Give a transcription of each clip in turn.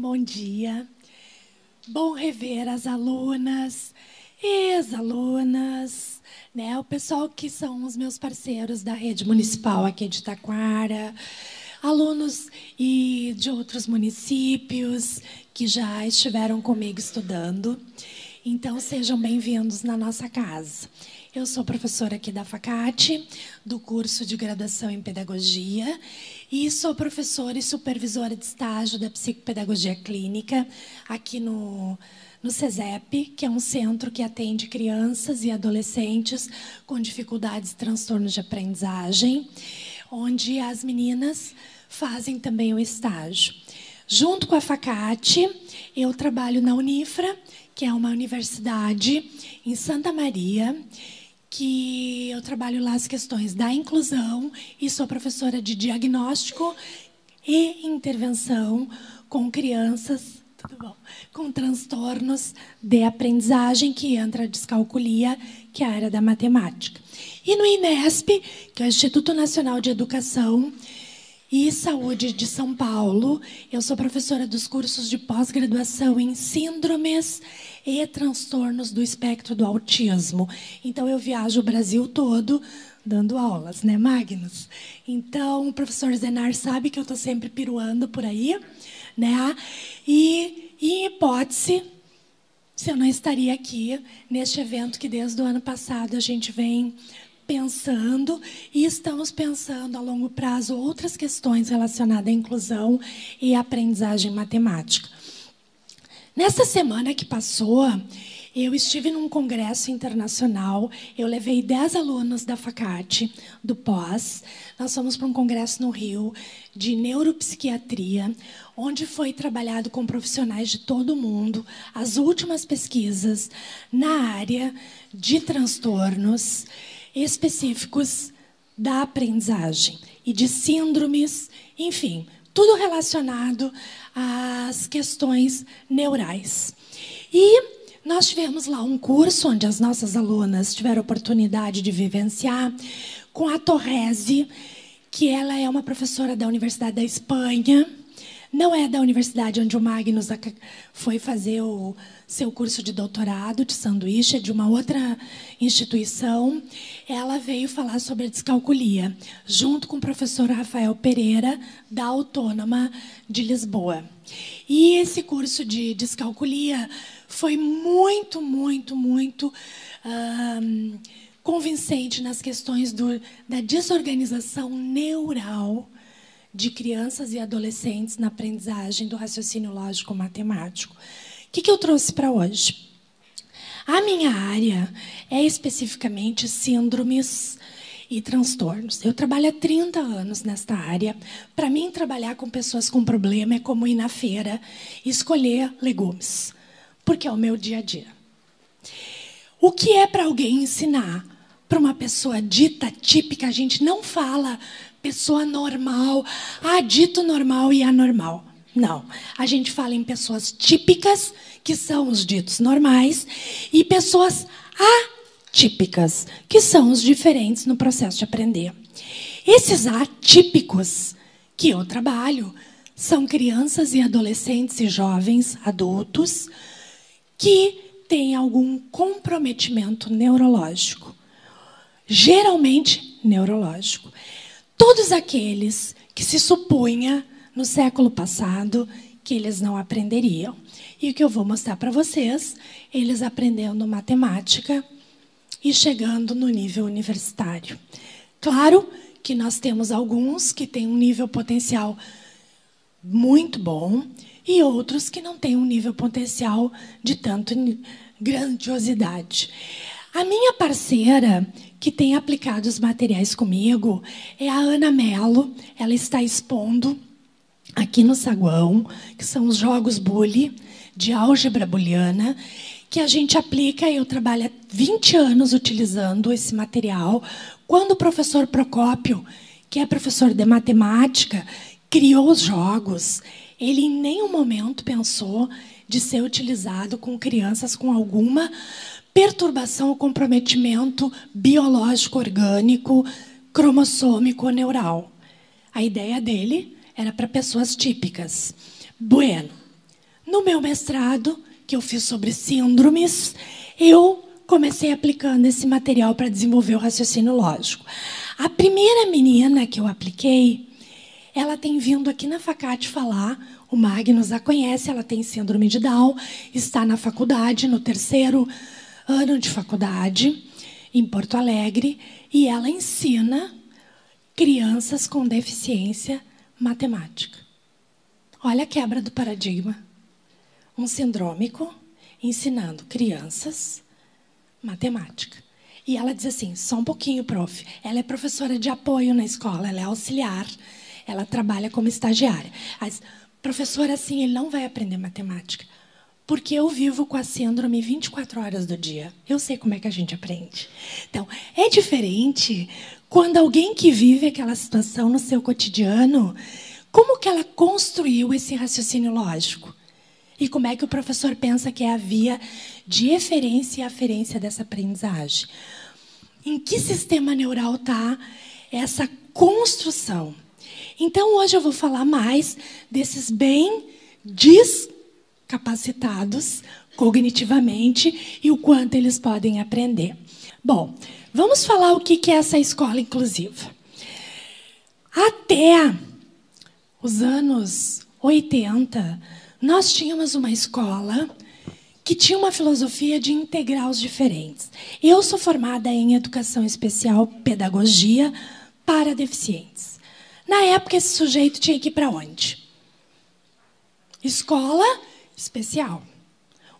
bom dia. Bom rever as alunas, ex-alunas, né? O pessoal que são os meus parceiros da rede municipal aqui de Taquara, alunos e de outros municípios que já estiveram comigo estudando. Então, sejam bem-vindos na nossa casa. Eu sou professora aqui da Facate, do curso de graduação em pedagogia, e sou professora e supervisora de estágio da psicopedagogia clínica aqui no CESEP, que é um centro que atende crianças e adolescentes com dificuldades e transtornos de aprendizagem, onde as meninas fazem também o estágio. Junto com a Facate, eu trabalho na Unifra, que é uma universidade em Santa Maria, que eu trabalho lá as questões da inclusão e sou professora de diagnóstico e intervenção com crianças, tudo bom, com transtornos de aprendizagem, que entra a descalculia, que é a área da matemática. E no INESP, que é o Instituto Nacional de Educação e Saúde de São Paulo, eu sou professora dos cursos de pós-graduação em síndromes e transtornos do espectro do autismo. Então, eu viajo o Brasil todo dando aulas, né, Magnus? Então, o professor Zenar sabe que eu estou sempre piruando por aí, né? E, em hipótese, se eu não estaria aqui neste evento que desde o ano passado a gente vem pensando, e estamos pensando a longo prazo outras questões relacionadas à inclusão e aprendizagem matemática. Nessa semana que passou, eu estive num congresso internacional, eu levei 10 alunos da Facate, do pós, nós fomos para um congresso no Rio, de neuropsiquiatria, onde foi trabalhado com profissionais de todo o mundo, as últimas pesquisas na área de transtornos específicos da aprendizagem e de síndromes, enfim, tudo relacionado às questões neurais. E nós tivemos lá um curso onde as nossas alunas tiveram a oportunidade de vivenciar com a Torresi, que ela é uma professora da Universidade da Espanha, não é da universidade onde o Magnus foi fazer o seu curso de doutorado de sanduíche, é de uma outra instituição. Ela veio falar sobre a descalculia, junto com o professor Rafael Pereira, da Autônoma de Lisboa. E esse curso de descalculia foi muito convincente nas questões da desorganização neural de crianças e adolescentes na aprendizagem do raciocínio lógico-matemático. O que eu trouxe para hoje? A minha área é especificamente síndromes e transtornos. Eu trabalho há 30 anos nesta área. Para mim, trabalhar com pessoas com problema é como ir na feira e escolher legumes, porque é o meu dia a dia. O que é para alguém ensinar para uma pessoa dita típica? A gente não fala pessoa normal, dito normal e anormal. Não. A gente fala em pessoas típicas, que são os ditos normais, e pessoas atípicas, que são os diferentes no processo de aprender. Esses atípicos que eu trabalho são crianças e adolescentes e jovens adultos que têm algum comprometimento neurológico, geralmente neurológico. Todos aqueles que se supunha no século passado que eles não aprenderiam. E o que eu vou mostrar para vocês, eles aprendendo matemática e chegando no nível universitário. Claro que nós temos alguns que têm um nível potencial muito bom e outros que não têm um nível potencial de tanto grandiosidade. A minha parceira, que tem aplicado os materiais comigo, é a Ana Mello. Ela está expondo aqui no saguão, que são os jogos Bully, de álgebra booleana, que a gente aplica. Eu trabalho há 20 anos utilizando esse material. Quando o professor Procópio, que é professor de matemática, criou os jogos, ele em nenhum momento pensou de ser utilizado com crianças com alguma perturbação ou comprometimento biológico, orgânico, cromossômico ou neural. A ideia dele era para pessoas típicas. Bueno, No meu mestrado, que eu fiz sobre síndromes, eu comecei aplicando esse material para desenvolver o raciocínio lógico. A primeira menina que eu apliquei, ela tem vindo aqui na Facate falar, o Magnus a conhece, ela tem síndrome de Down, está na faculdade, no 3º ano de faculdade, em Porto Alegre, e ela ensina crianças com deficiência matemática. Olha a quebra do paradigma. Um sindrômico ensinando crianças matemática. E ela diz assim, só um pouquinho, prof. Ela é professora de apoio na escola, ela é auxiliar, ela trabalha como estagiária. Mas, professora, assim, ele não vai aprender matemática, porque eu vivo com a síndrome 24 horas do dia. Eu sei como é que a gente aprende. Então, é diferente quando alguém que vive aquela situação no seu cotidiano, como que ela construiu esse raciocínio lógico? E como é que o professor pensa que é a via de eferência e aferência dessa aprendizagem? Em que sistema neural está essa construção? Então, hoje eu vou falar mais desses bem discapacitados cognitivamente e o quanto eles podem aprender. Bom, vamos falar o que é essa escola inclusiva. Até os anos 80, nós tínhamos uma escola que tinha uma filosofia de integrar os diferentes. Eu sou formada em Educação Especial, Pedagogia para Deficientes. Na época, esse sujeito tinha que ir para onde? Escola especial.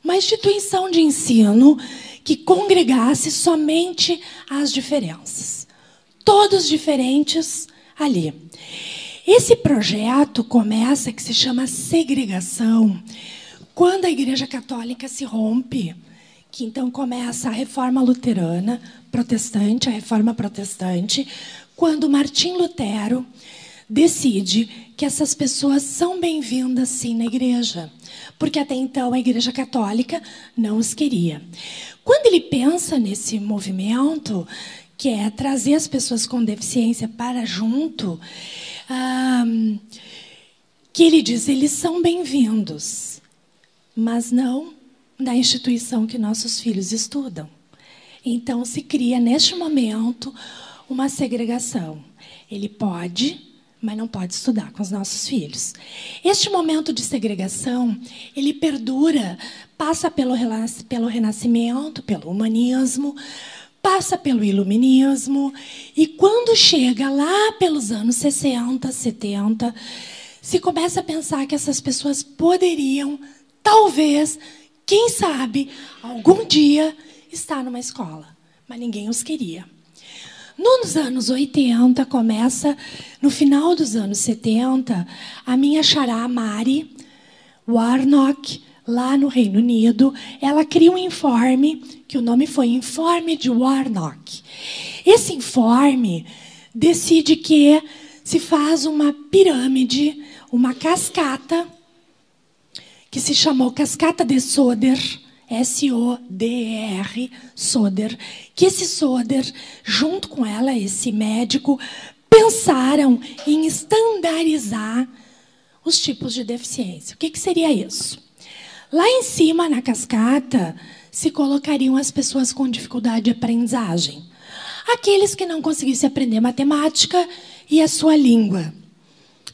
Uma instituição de ensino que congregasse somente as diferenças. Todos diferentes ali. Esse projeto começa, que se chama segregação, quando a Igreja Católica se rompe, que então começa a Reforma Luterana, protestante, a Reforma Protestante, quando Martim Lutero decide que essas pessoas são bem-vindas, sim, na igreja, porque até então a Igreja Católica não os queria. Quando ele pensa nesse movimento, que é trazer as pessoas com deficiência para junto, que ele diz, eles são bem-vindos, mas não na instituição que nossos filhos estudam. Então, se cria, neste momento, uma segregação. Ele pode, mas não pode estudar com os nossos filhos. Este momento de segregação, ele perdura, passa pelo Renascimento, pelo humanismo, passa pelo iluminismo, e quando chega lá pelos anos 60, 70, se começa a pensar que essas pessoas poderiam, talvez, quem sabe, algum dia, estar numa escola. Mas ninguém os queria. Nos anos 80, começa, no final dos anos 70, a minha xará Mari Warnock, lá no Reino Unido, ela cria um informe, que o nome foi Informe de Warnock. Esse informe decide que se faz uma pirâmide, uma cascata, que se chamou Cascata de Soder, S-O-D-E-R, Soder, que esse Soder, junto com ela, esse médico, pensaram em estandarizar os tipos de deficiência. O que seria isso? Lá em cima, na cascata, se colocariam as pessoas com dificuldade de aprendizagem. Aqueles que não conseguissem aprender matemática e a sua língua.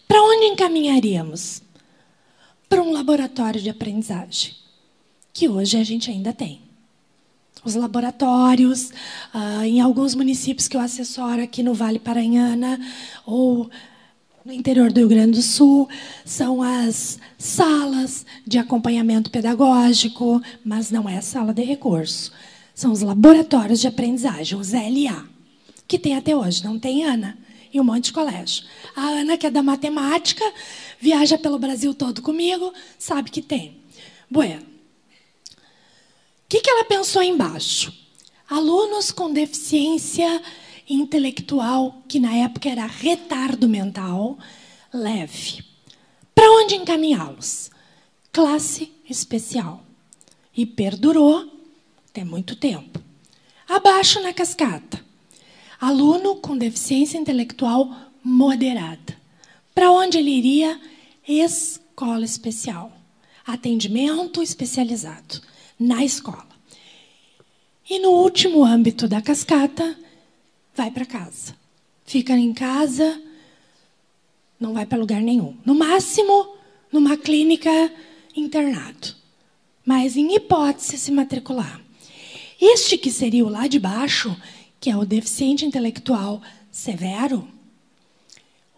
Para onde encaminharíamos? Para um laboratório de aprendizagem, que hoje a gente ainda tem. Os laboratórios, em alguns municípios que eu assessoro aqui no Vale Paranhana, ou no interior do Rio Grande do Sul, são as salas de acompanhamento pedagógico, mas não é a sala de recurso. São os laboratórios de aprendizagem, os LA, que tem até hoje, não tem, Ana? E um monte de colégio. A Ana, que é da matemática, viaja pelo Brasil todo comigo, sabe que tem. Bueno, o que ela pensou embaixo? Alunos com deficiência intelectual, que na época era retardo mental, leve. Para onde encaminhá-los? Classe especial. E perdurou até muito tempo. Abaixo na cascata. Aluno com deficiência intelectual moderada. Para onde ele iria? Escola especial. atendimento especializado na escola. E no último âmbito da cascata, vai para casa. Fica em casa, não vai para lugar nenhum. No máximo, numa clínica, internado. Mas, em hipótese, se matricular. Este que seria o lá de baixo, que é o deficiente intelectual severo,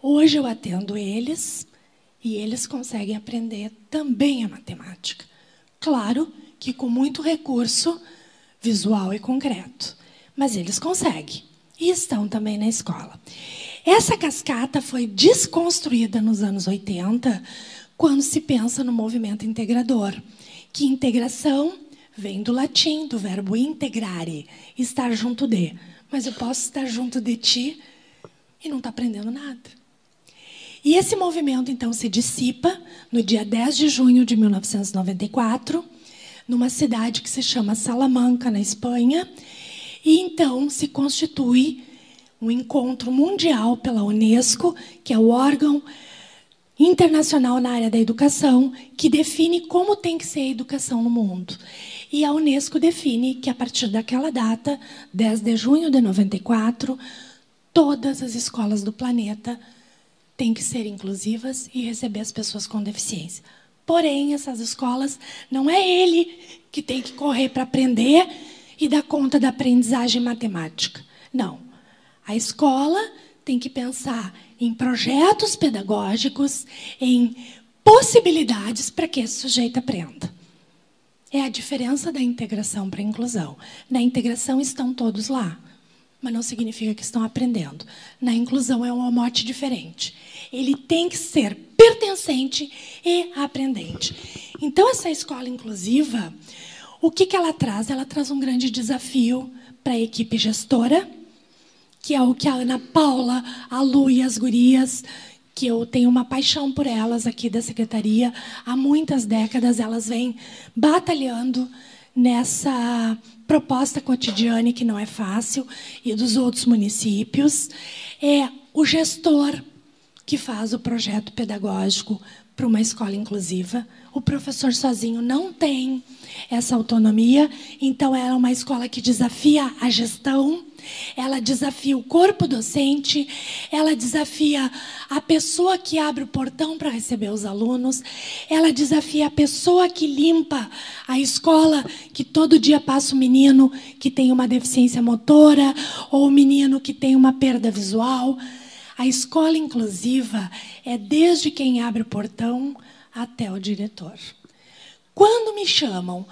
hoje eu atendo eles e eles conseguem aprender também a matemática. Claro que com muito recurso visual e concreto, mas eles conseguem e estão também na escola. Essa cascata foi desconstruída nos anos 80, quando se pensa no movimento integrador, que integração vem do latim, do verbo integrare, estar junto de. Mas eu posso estar junto de ti e não estar aprendendo nada. E esse movimento, então, se dissipa no dia 10 de junho de 1994, numa cidade que se chama Salamanca, na Espanha, e então se constitui um encontro mundial pela Unesco, que é o órgão internacional na área da educação, que define como tem que ser a educação no mundo. E a Unesco define que, a partir daquela data, 10 de junho de 94, todas as escolas do planeta têm que ser inclusivas e receber as pessoas com deficiência. Porém, essas escolas, não é ele que tem que correr para aprender e dar conta da aprendizagem matemática. Não. A escola tem que pensar em projetos pedagógicos, em possibilidades para que esse sujeito aprenda. É a diferença da integração para a inclusão. Na integração estão todos lá, mas não significa que estão aprendendo. Na inclusão é um mote diferente. Ele tem que ser pertencente e aprendente. Então, essa escola inclusiva, o que ela traz? Ela traz um grande desafio para a equipe gestora, que é o que a Ana Paula, a Lu e as gurias, que eu tenho uma paixão por elas aqui da Secretaria, há muitas décadas elas vêm batalhando nessa proposta cotidiana, que não é fácil, e dos outros municípios. É o gestor que faz o projeto pedagógico para uma escola inclusiva. O professor sozinho não tem essa autonomia, então ela é uma escola que desafia a gestão, ela desafia o corpo docente, ela desafia a pessoa que abre o portão para receber os alunos, ela desafia a pessoa que limpa a escola, que todo dia passa o menino que tem uma deficiência motora ou o menino que tem uma perda visual. A escola inclusiva é desde quem abre o portão até o diretor. Quando me chamam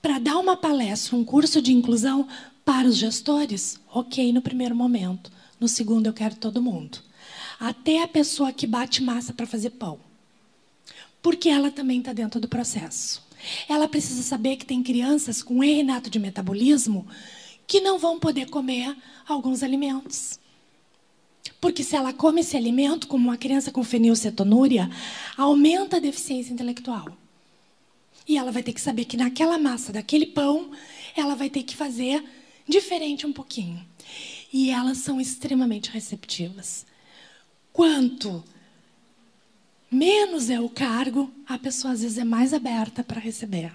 para dar uma palestra, um curso de inclusão para os gestores, ok, no primeiro momento. No segundo, eu quero todo mundo. Até a pessoa que bate massa para fazer pão. Porque ela também está dentro do processo. Ela precisa saber que tem crianças com erro inato de metabolismo que não vão poder comer alguns alimentos. Porque se ela come esse alimento, como uma criança com fenilcetonúria, aumenta a deficiência intelectual. E ela vai ter que saber que naquela massa, daquele pão, ela vai ter que fazer diferente um pouquinho. E elas são extremamente receptivas. Quanto menos é o cargo, a pessoa às vezes é mais aberta para receber.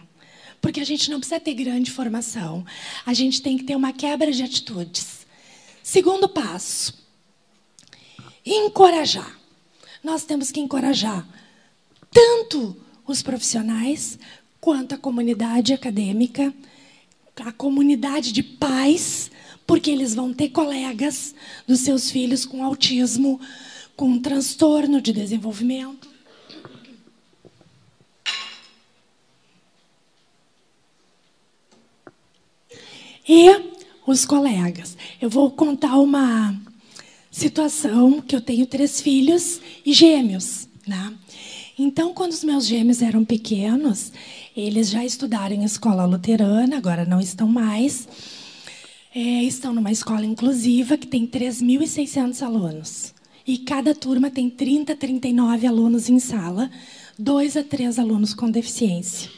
Porque a gente não precisa ter grande formação. A gente tem que ter uma quebra de atitudes. Segundo passo, encorajar. Nós temos que encorajar tanto os profissionais quanto a comunidade acadêmica, a comunidade de pais, porque eles vão ter colegas dos seus filhos com autismo, com transtorno de desenvolvimento. E os colegas. Eu vou contar uma situação que eu tenho 3 filhos e gêmeos, né? Então, quando os meus gêmeos eram pequenos, eles já estudaram em escola luterana, agora não estão mais. Estão numa escola inclusiva que tem 3.600 alunos. E cada turma tem 30, 39 alunos em sala, 2 a 3 alunos com deficiência.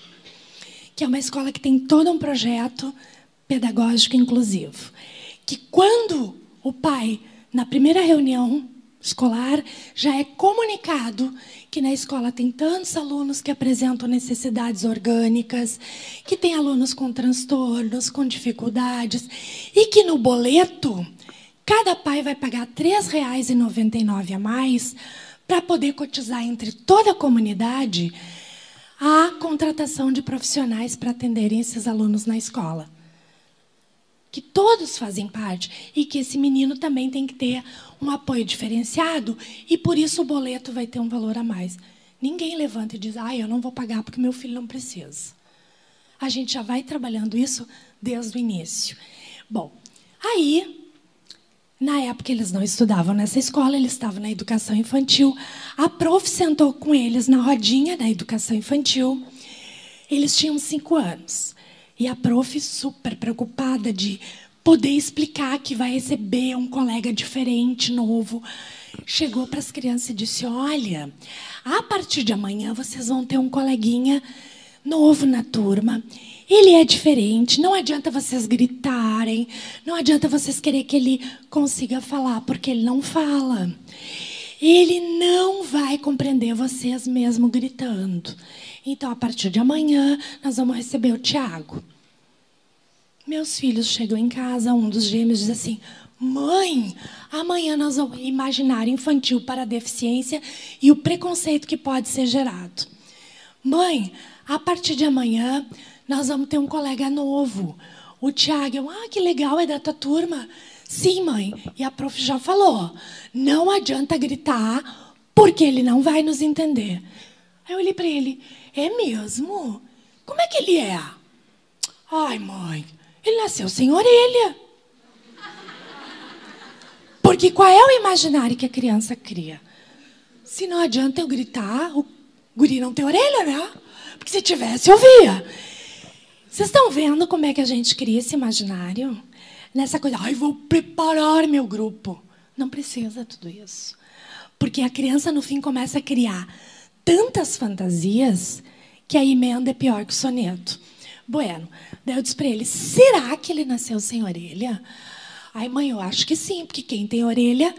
Que é uma escola que tem todo um projeto pedagógico inclusivo. Que quando o pai, na primeira reunião, escolar, já é comunicado que na escola tem tantos alunos que apresentam necessidades orgânicas, que tem alunos com transtornos, com dificuldades, e que no boleto, cada pai vai pagar R$ 3,99 a mais para poder cotizar entre toda a comunidade a contratação de profissionais para atenderem esses alunos na escola. Que todos fazem parte e que esse menino também tem que ter um apoio diferenciado e, por isso, o boleto vai ter um valor a mais. Ninguém levanta e diz, eu não vou pagar porque meu filho não precisa. A gente já vai trabalhando isso desde o início. Bom, aí, na época eles não estudavam nessa escola, eles estavam na educação infantil. A prof sentou com eles na rodinha da educação infantil. Eles tinham 5 anos. E a prof, super preocupada de poder explicar que vai receber um colega diferente, novo, chegou para as crianças e disse, olha, a partir de amanhã vocês vão ter um coleguinha novo na turma. Ele é diferente, não adianta vocês gritarem, não adianta vocês querer que ele consiga falar, porque ele não fala. Ele não vai compreender vocês mesmo gritando. Então, a partir de amanhã, nós vamos receber o Tiago. Meus filhos chegam em casa, um dos gêmeos diz assim, mãe, amanhã nós vamos imaginário infantil para deficiência e o preconceito que pode ser gerado. Mãe, a partir de amanhã, nós vamos ter um colega novo. O Tiago, que legal, é da tua turma? Sim, mãe. E a prof já falou, não adianta gritar, porque ele não vai nos entender. Aí eu olhei para ele, é mesmo? Como é que ele é? Ai, mãe, ele nasceu sem orelha. Porque qual é o imaginário que a criança cria? Se não adianta eu gritar, o guri não tem orelha, né? Porque se tivesse, eu via. Vocês estão vendo como é que a gente cria esse imaginário? Nessa coisa, vou preparar meu grupo. Não precisa tudo isso. Porque a criança, no fim, começa a criar tantas fantasias que a emenda é pior que o soneto. Bueno, daí eu disse para ele, será que ele nasceu sem orelha? Ai, mãe, eu acho que sim, porque quem tem orelha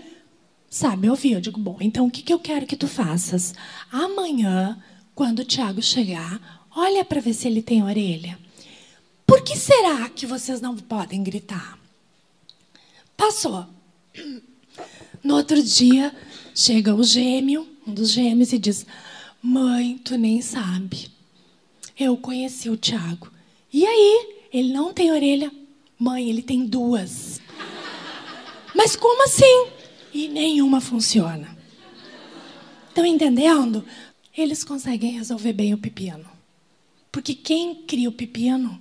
sabe ouvir. Eu digo, bom, então o que eu quero que tu faças? Amanhã, quando o Tiago chegar, olha para ver se ele tem orelha. Por que será que vocês não podem gritar? Passou. No outro dia, chega o gêmeo, um dos gêmeos, e diz, mãe, tu nem sabe. Eu conheci o Tiago. E aí? Ele não tem orelha? Mãe, ele tem 2. Mas como assim? E nenhuma funciona. Estão entendendo? Eles conseguem resolver bem o pepino. Porque quem cria o pepino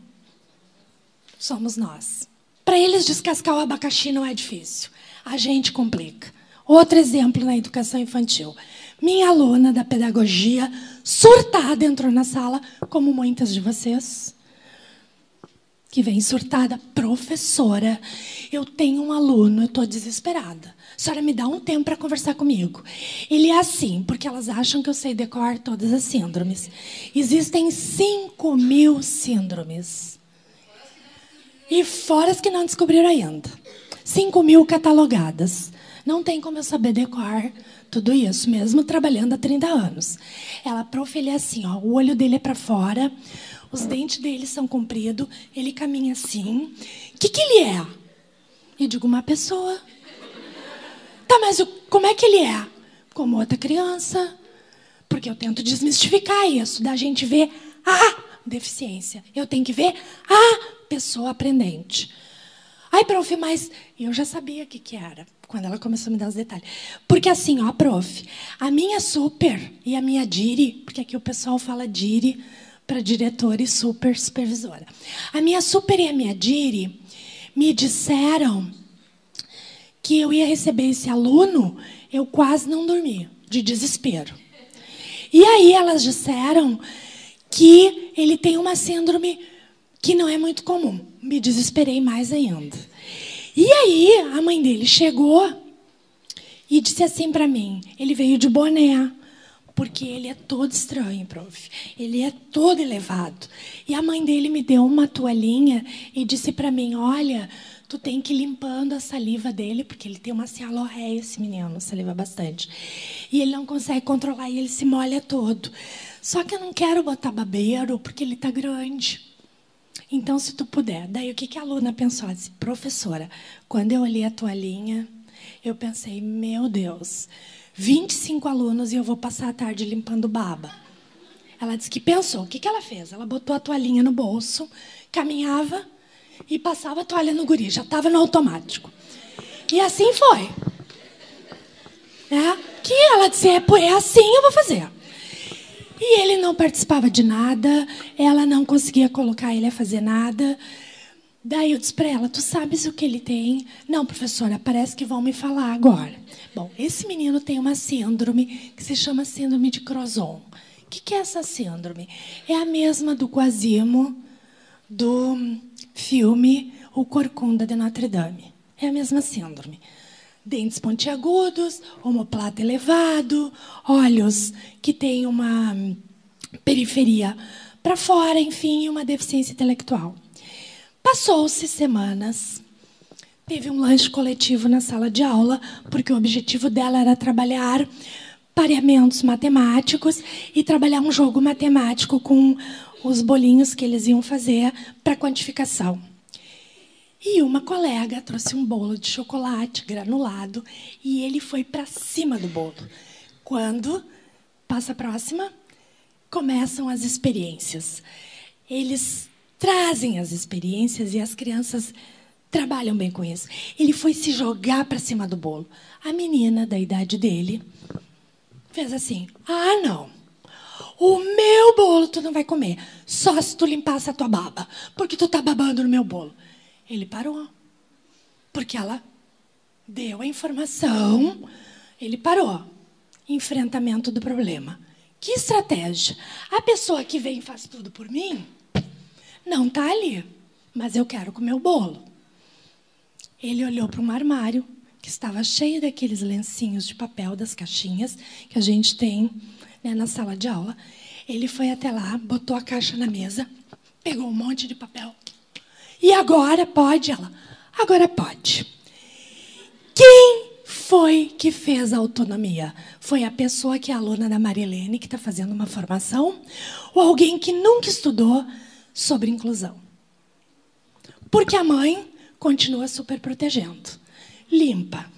somos nós. Para eles descascar o abacaxi não é difícil. A gente complica. Outro exemplo na educação infantil. Minha aluna da pedagogia, surtada, entrou na sala, como muitas de vocês, que vem surtada, professora, eu tenho um aluno, eu estou desesperada. A senhora me dá um tempo para conversar comigo. Ele é assim, porque elas acham que eu sei decorar todas as síndromes. Existem 5.000 síndromes. E fora as que não descobriram ainda. 5.000 catalogadas. Não tem como eu saber decorar tudo isso, mesmo trabalhando há 30 anos. Ela, prof, ele é assim, o olho dele é para fora, os dentes dele são compridos, ele caminha assim. O que ele é? Eu digo, uma pessoa. Tá, mas como é que ele é? Como outra criança. Porque eu tento desmistificar isso, da gente ver a deficiência. Eu tenho que ver a pessoa aprendente. Ai, prof, mas eu já sabia o que era, quando ela começou a me dar os detalhes. Porque assim, prof, a minha super e a minha Diri, porque aqui o pessoal fala Diri para diretora e super supervisora. A minha super e a minha Diri me disseram que eu ia receber esse aluno, eu quase não dormi, de desespero. E aí elas disseram que ele tem uma síndrome que não é muito comum. Me desesperei mais ainda. E aí, a mãe dele chegou e disse assim para mim, ele veio de boné, porque ele é todo estranho, prof. Ele é todo elevado. E a mãe dele me deu uma toalhinha e disse para mim, olha, tu tem que ir limpando a saliva dele, porque ele tem uma cialorreia, esse menino, saliva bastante. E ele não consegue controlar e ele se molha todo. Só que eu não quero botar babeiro, porque ele está grande. Então, se tu puder. Daí, o que a aluna pensou? Ela disse, professora, quando eu olhei a toalhinha, eu pensei, meu Deus, 25 alunos e eu vou passar a tarde limpando baba. Ela disse que pensou. O que ela fez? Ela botou a toalhinha no bolso, caminhava e passava a toalha no guri. Já estava no automático. E assim foi. Que ela disse, é assim eu vou fazer. E ele não participava de nada, ela não conseguia colocar ele a fazer nada. Daí eu disse para ela, tu sabes o que ele tem? Não, professora, parece que vão me falar agora. Bom, esse menino tem uma síndrome que se chama síndrome de Crozon. O que é essa síndrome? É a mesma do Quasimo, do filme O Corcunda de Notre Dame. É a mesma síndrome. Dentes pontiagudos, omoplata elevado, olhos que têm uma periferia para fora, enfim, uma deficiência intelectual. Passou-se semanas, teve um lanche coletivo na sala de aula, porque o objetivo dela era trabalhar pareamentos matemáticos e trabalhar um jogo matemático com os bolinhos que eles iam fazer para quantificação. E uma colega trouxe um bolo de chocolate granulado e ele foi para cima do bolo. Quando passa a próxima, começam as experiências. Eles trazem as experiências e as crianças trabalham bem com isso. Ele foi se jogar para cima do bolo. A menina da idade dele fez assim, não. O meu bolo tu não vai comer, só se tu limpasse a tua baba, porque tu tá babando no meu bolo. Ele parou, porque ela deu a informação, ele parou. Enfrentamento do problema. Que estratégia? A pessoa que vem e faz tudo por mim não está ali, mas eu quero comer o bolo. Ele olhou para um armário que estava cheio daqueles lencinhos de papel das caixinhas que a gente tem, né, na sala de aula. Ele foi até lá, botou a caixa na mesa, pegou um monte de papel. E agora pode? Ela, agora pode. Quem foi que fez a autonomia? Foi a pessoa que é aluna da Marilene, que está fazendo uma formação? Ou alguém que nunca estudou sobre inclusão? Porque a mãe continua super protegendo. Limpa.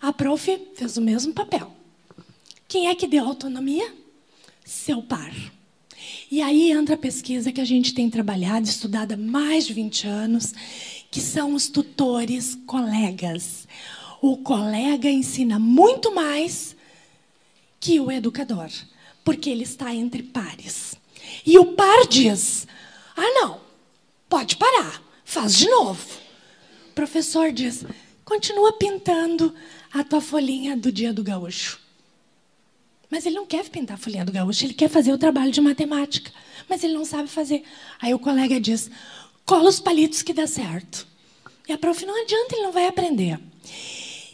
A prof fez o mesmo papel. Quem é que deu autonomia? Seu par. E aí entra a pesquisa que a gente tem trabalhado, estudado há mais de 20 anos, que são os tutores colegas. O colega ensina muito mais que o educador, porque ele está entre pares. E o par diz, não, pode parar, faz de novo. O professor diz, continua pintando a tua folhinha do Dia do Gaúcho. Mas ele não quer pintar a folhinha do gaúcho, ele quer fazer o trabalho de matemática. Mas ele não sabe fazer. Aí o colega diz, cola os palitos que dá certo. E a prof, não adianta, ele não vai aprender.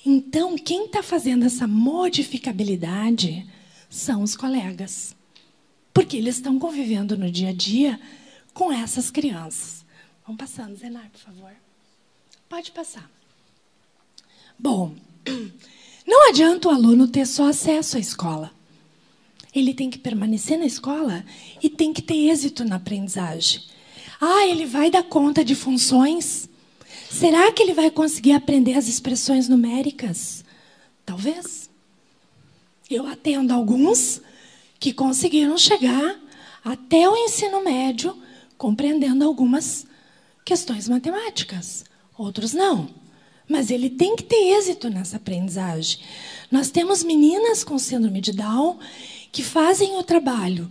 Então, quem está fazendo essa modificabilidade são os colegas. Porque eles estão convivendo no dia a dia com essas crianças. Vamos passando, Zenar, por favor. Pode passar. Bom, não adianta o aluno ter só acesso à escola. Ele tem que permanecer na escola e tem que ter êxito na aprendizagem. Ele vai dar conta de funções? Será que ele vai conseguir aprender as expressões numéricas? Talvez. Eu atendo alguns que conseguiram chegar até o ensino médio compreendendo algumas questões matemáticas. Outros não. Mas ele tem que ter êxito nessa aprendizagem. Nós temos meninas com síndrome de Down que fazem o trabalho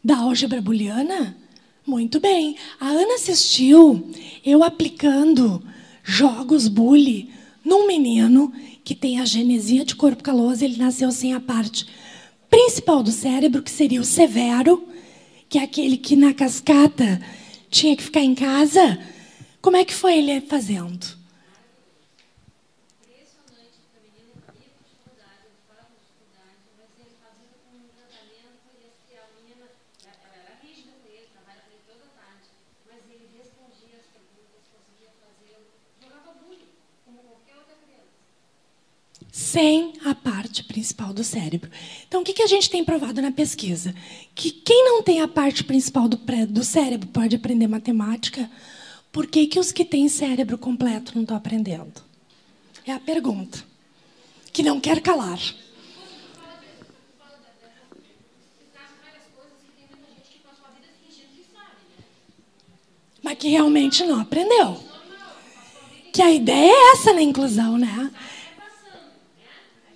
da álgebra booleana muito bem. A Ana assistiu eu aplicando jogos bully num menino que tem a genesia de corpo caloso. Ele nasceu sem a parte principal do cérebro, que seria o severo, que é aquele que na cascata tinha que ficar em casa. Como é que foi ele fazendo? Sem a parte principal do cérebro. Então, o que a gente tem provado na pesquisa? Que quem não tem a parte principal do cérebro pode aprender matemática. Por que os que têm cérebro completo não estão aprendendo? É a pergunta, que não quer calar. Mas que realmente não aprendeu. Que a ideia é essa na inclusão, né?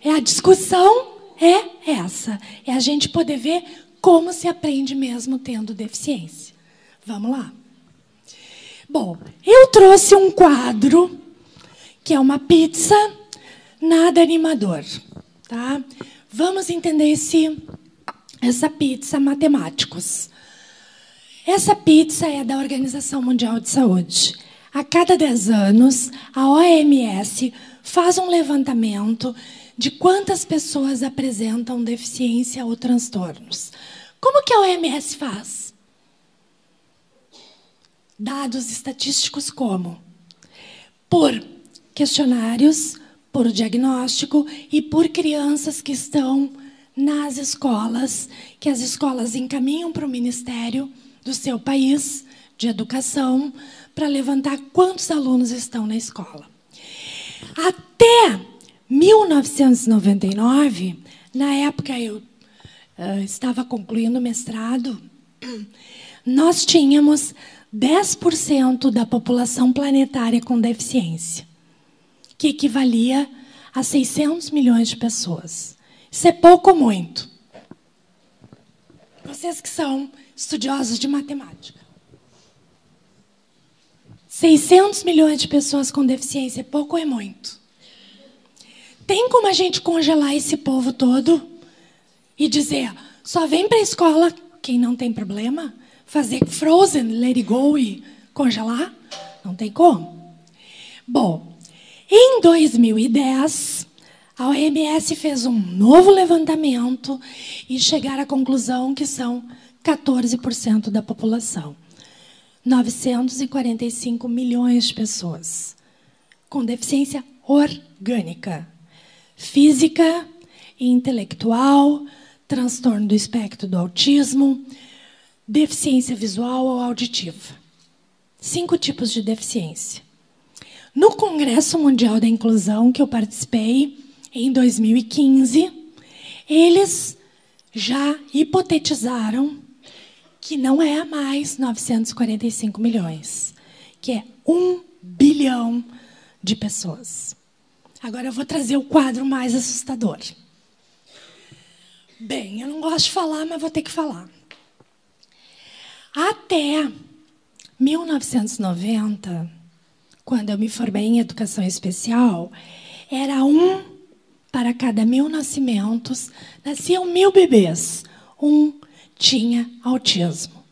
A discussão é essa. É a gente poder ver como se aprende mesmo tendo deficiência. Vamos lá. Bom, eu trouxe um quadro que é uma pizza, nada animador. Tá? Vamos entender essa pizza, matemáticos. Essa pizza é da Organização Mundial de Saúde. A cada 10 anos, a OMS faz um levantamento de quantas pessoas apresentam deficiência ou transtornos. Como que a OMS faz? Dados estatísticos como? Por questionários, por diagnóstico e por crianças que estão nas escolas, que as escolas encaminham para o Ministério do seu país de Educação para levantar quantos alunos estão na escola. Até 1999, na época eu estava concluindo o mestrado, nós tínhamos 10% da população planetária com deficiência, que equivalia a 600 milhões de pessoas. Isso é pouco ou muito? Vocês que são estudiosos de matemática. 600 milhões de pessoas com deficiência é pouco ou é muito? Tem como a gente congelar esse povo todo e dizer, só vem para a escola quem não tem problema? Fazer frozen, let it go e congelar? Não tem como. Bom, em 2010, a OMS fez um novo levantamento e chegaram à conclusão que são 14% da população. 945 milhões de pessoas com deficiência orgânica, física, intelectual, transtorno do espectro do autismo, deficiência visual ou auditiva. 5 tipos de deficiência. No Congresso Mundial da Inclusão, que eu participei em 2015, eles já hipotetizaram que não é mais 945 milhões, que é 1 bilhão de pessoas. Agora eu vou trazer o quadro mais assustador. Bem, eu não gosto de falar, mas vou ter que falar. Até 1990, quando eu me formei em educação especial, era 1 para cada 1.000 nascimentos, nasciam 1.000 bebês. 1 tinha autismo.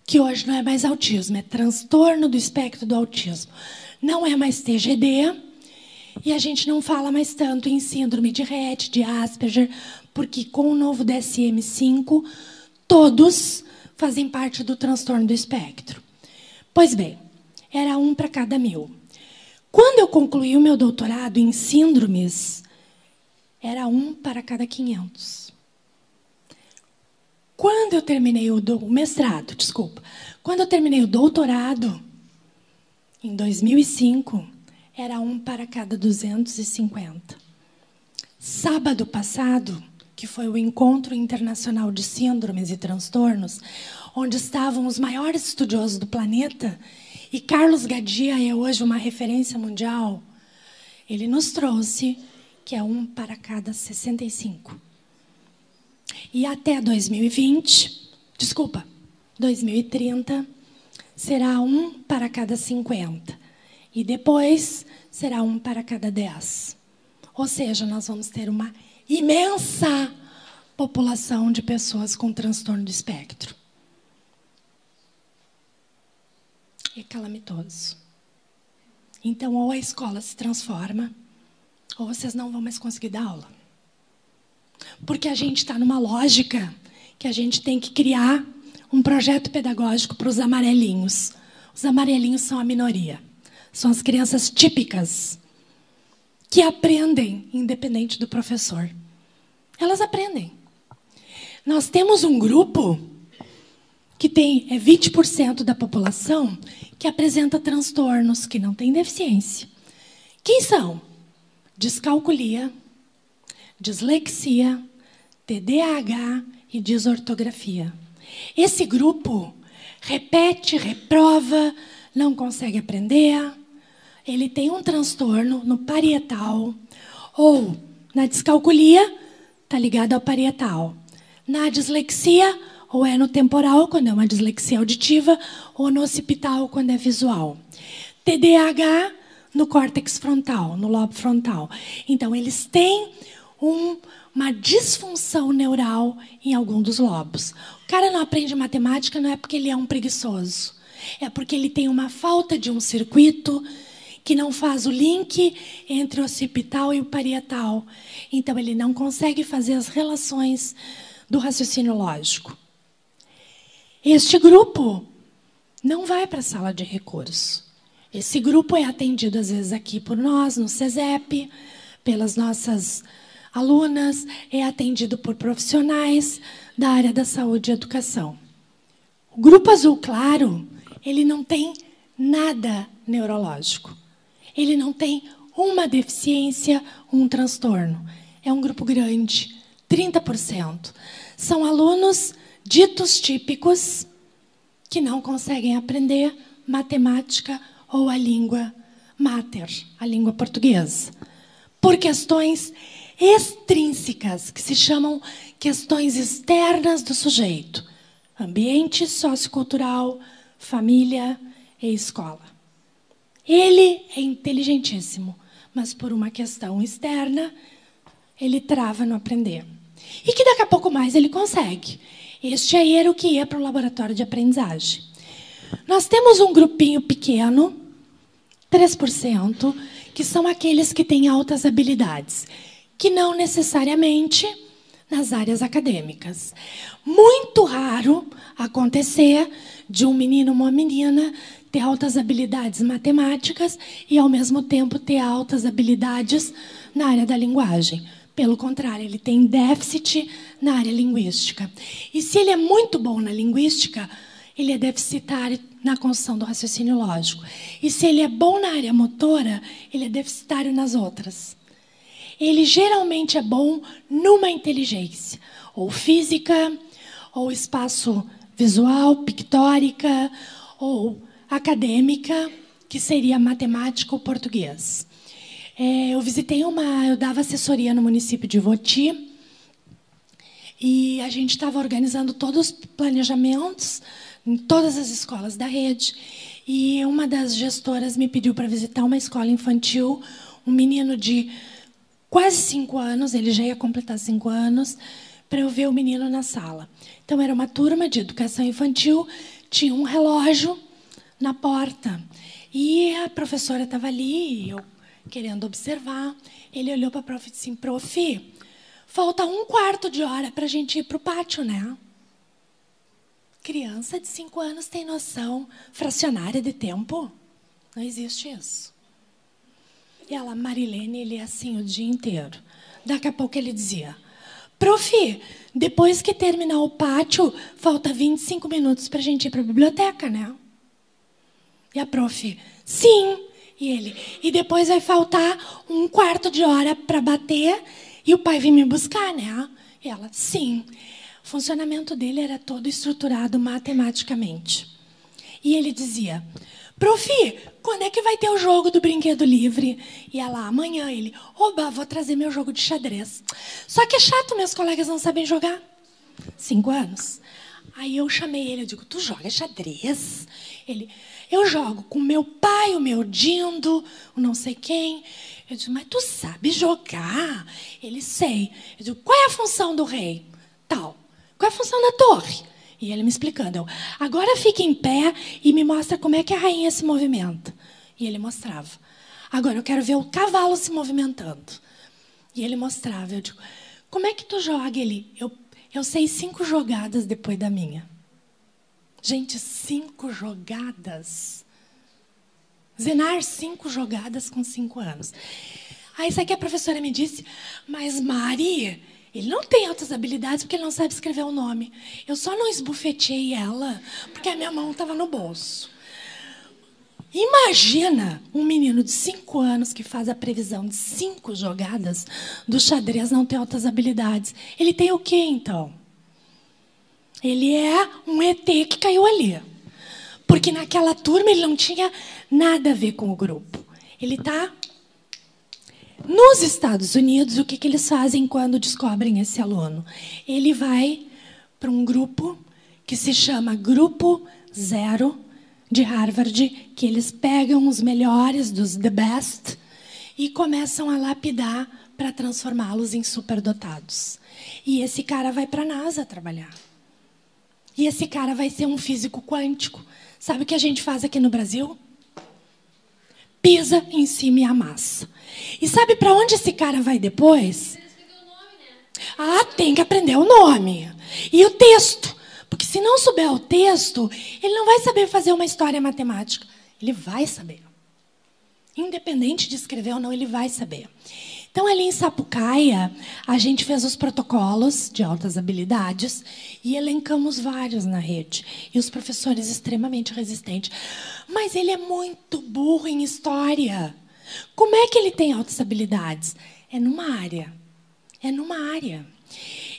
Que hoje não é mais autismo, é transtorno do espectro do autismo. Não é mais TGD, e a gente não fala mais tanto em síndrome de Rett, de Asperger, porque com o novo DSM-5, todos fazem parte do transtorno do espectro. Pois bem, era 1 para cada 1.000. Quando eu concluí o meu doutorado em síndromes, era 1 para cada 500. Quando eu terminei o mestrado, quando eu terminei o doutorado, em 2005, era 1 para cada 250. Sábado passado, que foi o Encontro Internacional de Síndromes e Transtornos, onde estavam os maiores estudiosos do planeta, e Carlos Gadia é hoje uma referência mundial, ele nos trouxe que é 1 para cada 65. E até 2030, será 1 para cada 50. E depois será 1 para cada 10. Ou seja, nós vamos ter uma imensa população de pessoas com transtorno do espectro. É calamitoso. Então, ou a escola se transforma, ou vocês não vão mais conseguir dar aula. Porque a gente está numa lógica que a gente tem que criar um projeto pedagógico para os amarelinhos. Os amarelinhos são a minoria. São as crianças típicas que aprendem, independente do professor. Elas aprendem. Nós temos um grupo que tem 20% da população que apresenta transtornos, que não tem deficiência. Quem são? Descalculia, dislexia, TDAH e desortografia. Esse grupo repete, reprova, não consegue aprender. Ele tem um transtorno no parietal, ou na descalculia, está ligado ao parietal. Na dislexia, ou é no temporal, quando é uma dislexia auditiva, ou no occipital, quando é visual. TDAH, no córtex frontal, no lobo frontal. Então, eles têm uma disfunção neural em algum dos lobos. O cara não aprende matemática não é porque ele é um preguiçoso. É porque ele tem uma falta de um circuito que não faz o link entre o occipital e o parietal. Então, ele não consegue fazer as relações do raciocínio lógico. Este grupo não vai para a sala de recurso. Esse grupo é atendido, às vezes, aqui por nós, no CESEP, pelas nossas alunas, é atendido por profissionais da área da saúde e educação. O grupo azul claro, ele não tem nada neurológico. Ele não tem uma deficiência, um transtorno. É um grupo grande, 30%. São alunos ditos típicos que não conseguem aprender matemática ou a língua mater, a língua portuguesa, por questões extrínsecas, que se chamam questões externas do sujeito. Ambiente sociocultural, família e escola. Ele é inteligentíssimo, mas por uma questão externa, ele trava no aprender. E que daqui a pouco mais ele consegue. Este aí era o que ia para o laboratório de aprendizagem. Nós temos um grupinho pequeno, 3%, que são aqueles que têm altas habilidades, que não necessariamente nas áreas acadêmicas. Muito raro acontecer de um menino ou uma menina ter altas habilidades matemáticas e, ao mesmo tempo, ter altas habilidades na área da linguagem. Pelo contrário, ele tem déficit na área linguística. E se ele é muito bom na linguística, ele é deficitário na construção do raciocínio lógico. E se ele é bom na área motora, ele é deficitário nas outras. Ele geralmente é bom numa inteligência, ou física, ou espaço visual, pictórica, ou acadêmica, que seria matemática ou português. Eu eu dava assessoria no município de Voti, e a gente estava organizando todos os planejamentos em todas as escolas da rede, e uma das gestoras me pediu para visitar uma escola infantil, um menino de quase 5 anos, ele já ia completar 5 anos, para eu ver o menino na sala. Então, era uma turma de educação infantil, tinha um relógio na porta, e a professora estava ali, eu querendo observar. Ele olhou para a prof e disse assim: prof, falta 1/4 de hora para a gente ir para o pátio, né? Criança de 5 anos tem noção fracionária de tempo? Não existe isso. E ela, Marilene, ele é assim o dia inteiro. Daqui a pouco ele dizia: prof, depois que terminar o pátio, falta 25 minutos para a gente ir para a biblioteca, né? E a prof, sim. E ele, e depois vai faltar 1/4 de hora para bater e o pai vir me buscar, né? E ela, sim. O funcionamento dele era todo estruturado matematicamente. E ele dizia: prof, quando é que vai ter o jogo do brinquedo livre? E ela, amanhã. Ele, oba, vou trazer meu jogo de xadrez. Só que é chato, meus colegas não sabem jogar. 5 anos. Aí eu chamei ele, eu digo: tu joga xadrez? Ele, eu jogo com meu pai, o meu Dindo, o não sei quem. Eu digo: mas tu sabe jogar? Ele, sei. Eu digo: qual é a função do rei? Tal. Qual é a função da torre? E ele me explicando. Eu, agora fica em pé e me mostra como é que a rainha se movimenta. E ele mostrava. Agora eu quero ver o cavalo se movimentando. E ele mostrava. Eu digo: como é que tu joga? Ele, eu sei 5 jogadas depois da minha. Gente, 5 jogadas. Zenar 5 jogadas com 5 anos. Aí isso aqui a professora me disse, mas Mari, ele não tem altas habilidades porque ele não sabe escrever o nome. Eu só não esbufeteei ela porque a minha mão estava no bolso. Imagina um menino de 5 anos que faz a previsão de 5 jogadas do xadrez não ter altas habilidades. Ele tem o quê, então? Ele é um ET que caiu ali. Porque naquela turma ele não tinha nada a ver com o grupo. Ele está... Nos Estados Unidos, o que eles fazem quando descobrem esse aluno? Ele vai para um grupo que se chama Grupo Zero de Harvard, que eles pegam os melhores dos the best e começam a lapidar para transformá-los em superdotados. E esse cara vai para a NASA trabalhar. E esse cara vai ser um físico quântico. Sabe o que a gente faz aqui no Brasil? Pisa em cima e amassa. E sabe para onde esse cara vai depois? Ah, tem que aprender o nome. E o texto. Porque se não souber o texto, ele não vai saber fazer uma história matemática. Ele vai saber. Independente de escrever ou não, ele vai saber. Então, ali em Sapucaia, a gente fez os protocolos de altas habilidades e elencamos vários na rede. E os professores extremamente resistentes. Mas ele é muito burro em história. Como é que ele tem altas habilidades? É numa área. É numa área.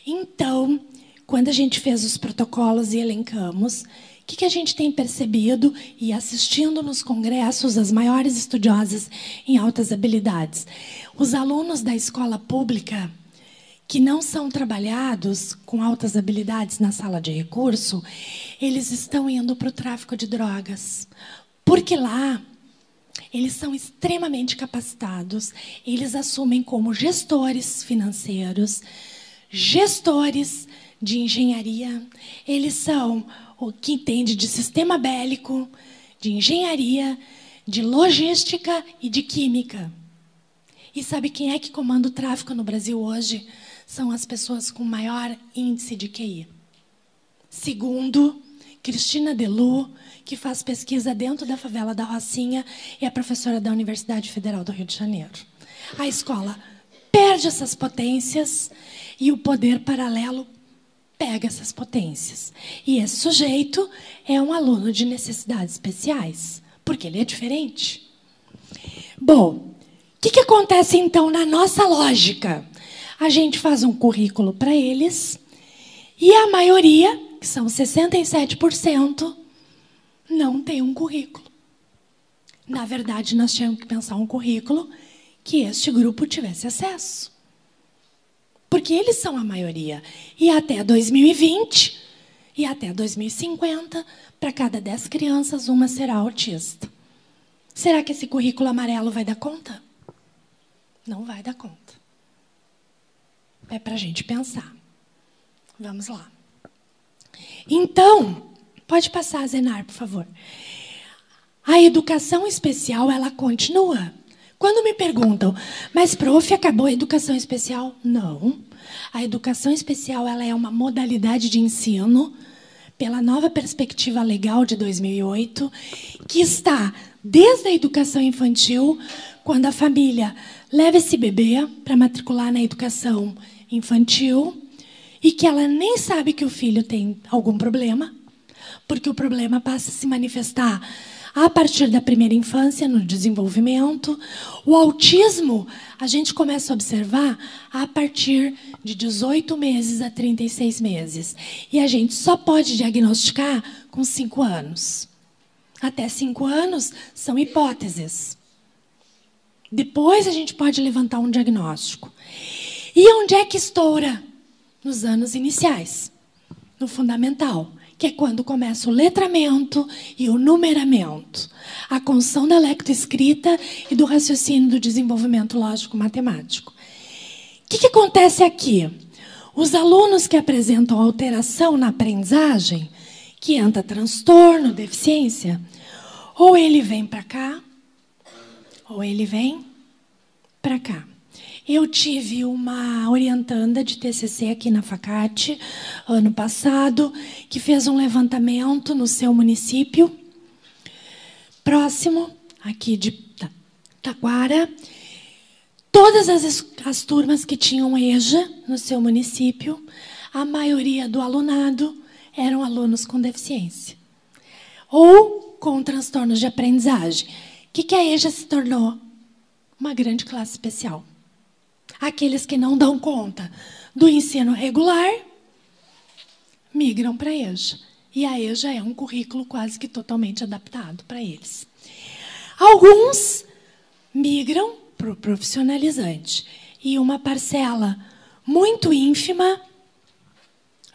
Então, quando a gente fez os protocolos e elencamos, o que a gente tem percebido e assistindo nos congressos as maiores estudiosas em altas habilidades? Os alunos da escola pública que não são trabalhados com altas habilidades na sala de recurso, eles estão indo para o tráfico de drogas. Porque lá eles são extremamente capacitados, eles assumem como gestores financeiros, gestores de engenharia, eles são o que entende de sistema bélico, de engenharia, de logística e de química. E sabe quem é que comanda o tráfico no Brasil hoje? São as pessoas com maior índice de QI. Segundo Cristina Delu, que faz pesquisa dentro da favela da Rocinha e é professora da Universidade Federal do Rio de Janeiro. A escola perde essas potências e o poder paralelo pega essas potências. E esse sujeito é um aluno de necessidades especiais, porque ele é diferente. Bom, o que acontece então na nossa lógica? A gente faz um currículo para eles e a maioria, que são 67%, não tem um currículo. Na verdade, nós tínhamos que pensar um currículo que este grupo tivesse acesso. Porque eles são a maioria. E até 2020, e até 2050, para cada 10 crianças, uma será autista. Será que esse currículo amarelo vai dar conta? Não vai dar conta. É para a gente pensar. Vamos lá. Então, pode passar, Zenar, por favor. A educação especial, ela continua. Quando me perguntam, mas, prof, acabou a educação especial? Não. A educação especial ela é uma modalidade de ensino, pela nova perspectiva legal de 2008, que está desde a educação infantil, quando a família leva esse bebê para matricular na educação infantil, e que ela nem sabe que o filho tem algum problema, porque o problema passa a se manifestar a partir da primeira infância, no desenvolvimento. O autismo, a gente começa a observar a partir de 18 meses a 36 meses. E a gente só pode diagnosticar com 5 anos. Até 5 anos são hipóteses. Depois a gente pode levantar um diagnóstico. E onde é que estoura? Nos anos iniciais, no fundamental, que é quando começa o letramento e o numeramento, a construção da lectoescrita e do raciocínio do desenvolvimento lógico-matemático. O que acontece aqui? Os alunos que apresentam alteração na aprendizagem, que entra transtorno, deficiência, ou ele vem para cá, ou ele vem para cá. Eu tive uma orientanda de TCC aqui na Facate, ano passado, que fez um levantamento no seu município, próximo, aqui de Taquara. Todas as turmas que tinham EJA no seu município, a maioria do alunado eram alunos com deficiência ou com transtornos de aprendizagem. O que a EJA se tornou? Uma grande classe especial. Aqueles que não dão conta do ensino regular migram para a EJA. E a EJA é um currículo quase que totalmente adaptado para eles. Alguns migram para o profissionalizante. E uma parcela muito ínfima